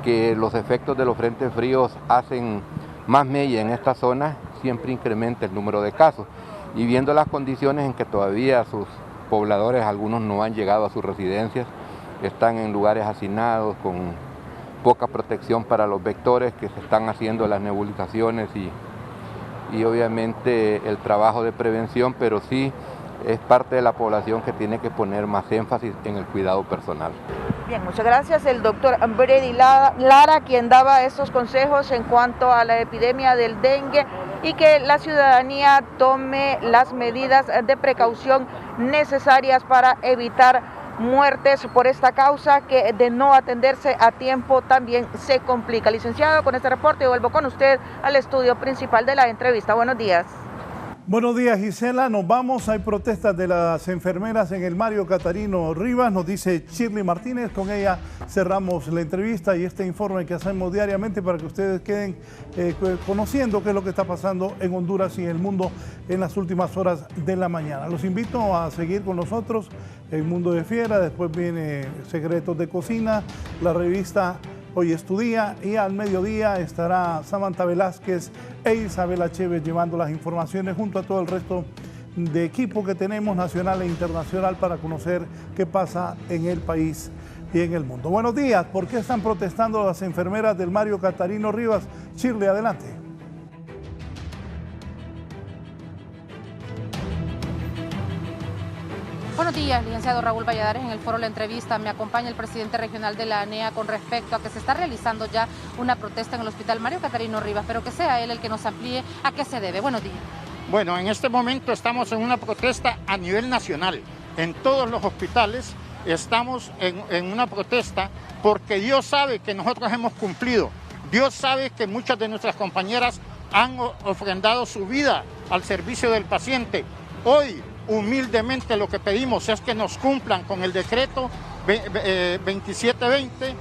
Speaker 14: que los efectos de los frentes fríos hacen más mella en esta zona, siempre incrementa el número de casos. Y viendo las condiciones en que todavía sus pobladores, algunos no han llegado a sus residencias, están en lugares hacinados con poca protección para los vectores, que se están haciendo las nebulizaciones y obviamente el trabajo de prevención, pero sí es parte de la población que tiene que poner más énfasis en el cuidado personal.
Speaker 13: Bien, muchas gracias. El doctor Brady Lara, quien daba estos consejos en cuanto a la epidemia del dengue y que la ciudadanía tome las medidas de precaución necesarias para evitar muertes por esta causa que de no atenderse a tiempo también se complica. Licenciado, con este reporte vuelvo con usted al estudio principal de la entrevista. Buenos días.
Speaker 3: Buenos días, Gisela. Nos vamos. Hay protestas de las enfermeras en el Mario Catarino Rivas, nos dice Shirley Martínez. Con ella cerramos la entrevista y este informe que hacemos diariamente para que ustedes queden conociendo qué es lo que está pasando en Honduras y en el mundo en las últimas horas de la mañana. Los invito a seguir con nosotros en Mundo de Fiera. Después viene Secretos de Cocina, la revista Hoy es tu día, y al mediodía estará Samantha Velázquez e Isabela Chévez llevando las informaciones junto a todo el resto de equipo que tenemos nacional e internacional para conocer qué pasa en el país y en el mundo. Buenos días. ¿Por qué están protestando las enfermeras del Mario Catarino Rivas? Shirley, adelante.
Speaker 15: Buenos días, licenciado Raúl Valladares. En el foro La Entrevista me acompaña el presidente regional de la ANEA con respecto a que se está realizando ya una protesta en el hospital Mario Catarino Rivas, pero que sea él el que nos amplíe a qué se debe. Buenos días.
Speaker 16: Bueno, en este momento estamos en una protesta a nivel nacional. En todos los hospitales estamos en una protesta porque Dios sabe que nosotros hemos cumplido. Dios sabe que muchas de nuestras compañeras han ofrendado su vida al servicio del paciente. Hoy, humildemente, lo que pedimos es que nos cumplan con el decreto 2720,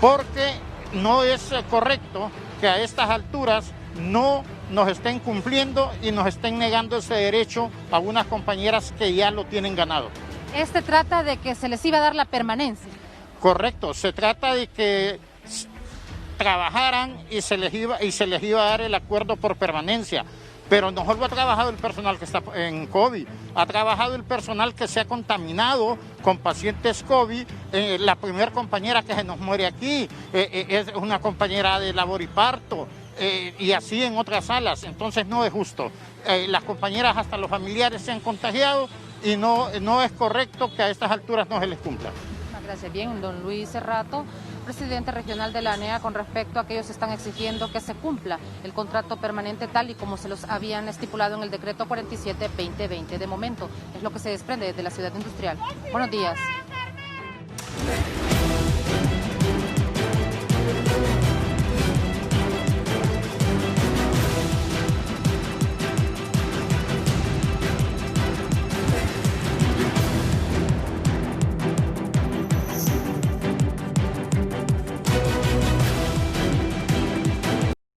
Speaker 16: porque no es correcto que a estas alturas no nos estén cumpliendo y nos estén negando ese derecho a unas compañeras que ya lo tienen ganado.
Speaker 15: Este trata de que se les iba a dar la permanencia.
Speaker 16: Correcto, se trata de que trabajaran y se les iba a dar el acuerdo por permanencia. Pero no solo ha trabajado el personal que está en COVID, ha trabajado el personal que se ha contaminado con pacientes COVID. La primera compañera que se nos muere aquí es una compañera de labor y parto, y así en otras salas. Entonces no es justo. Las compañeras, hasta los familiares, se han contagiado y no es correcto que a estas alturas no se les cumpla.
Speaker 15: Gracias. Bien, don Luis Cerrato, presidente regional de la ANEA, con respecto a que ellos están exigiendo que se cumpla el contrato permanente tal y como se los habían estipulado en el decreto 47-2020. De momento, es lo que se desprende de la ciudad industrial. Buenos días.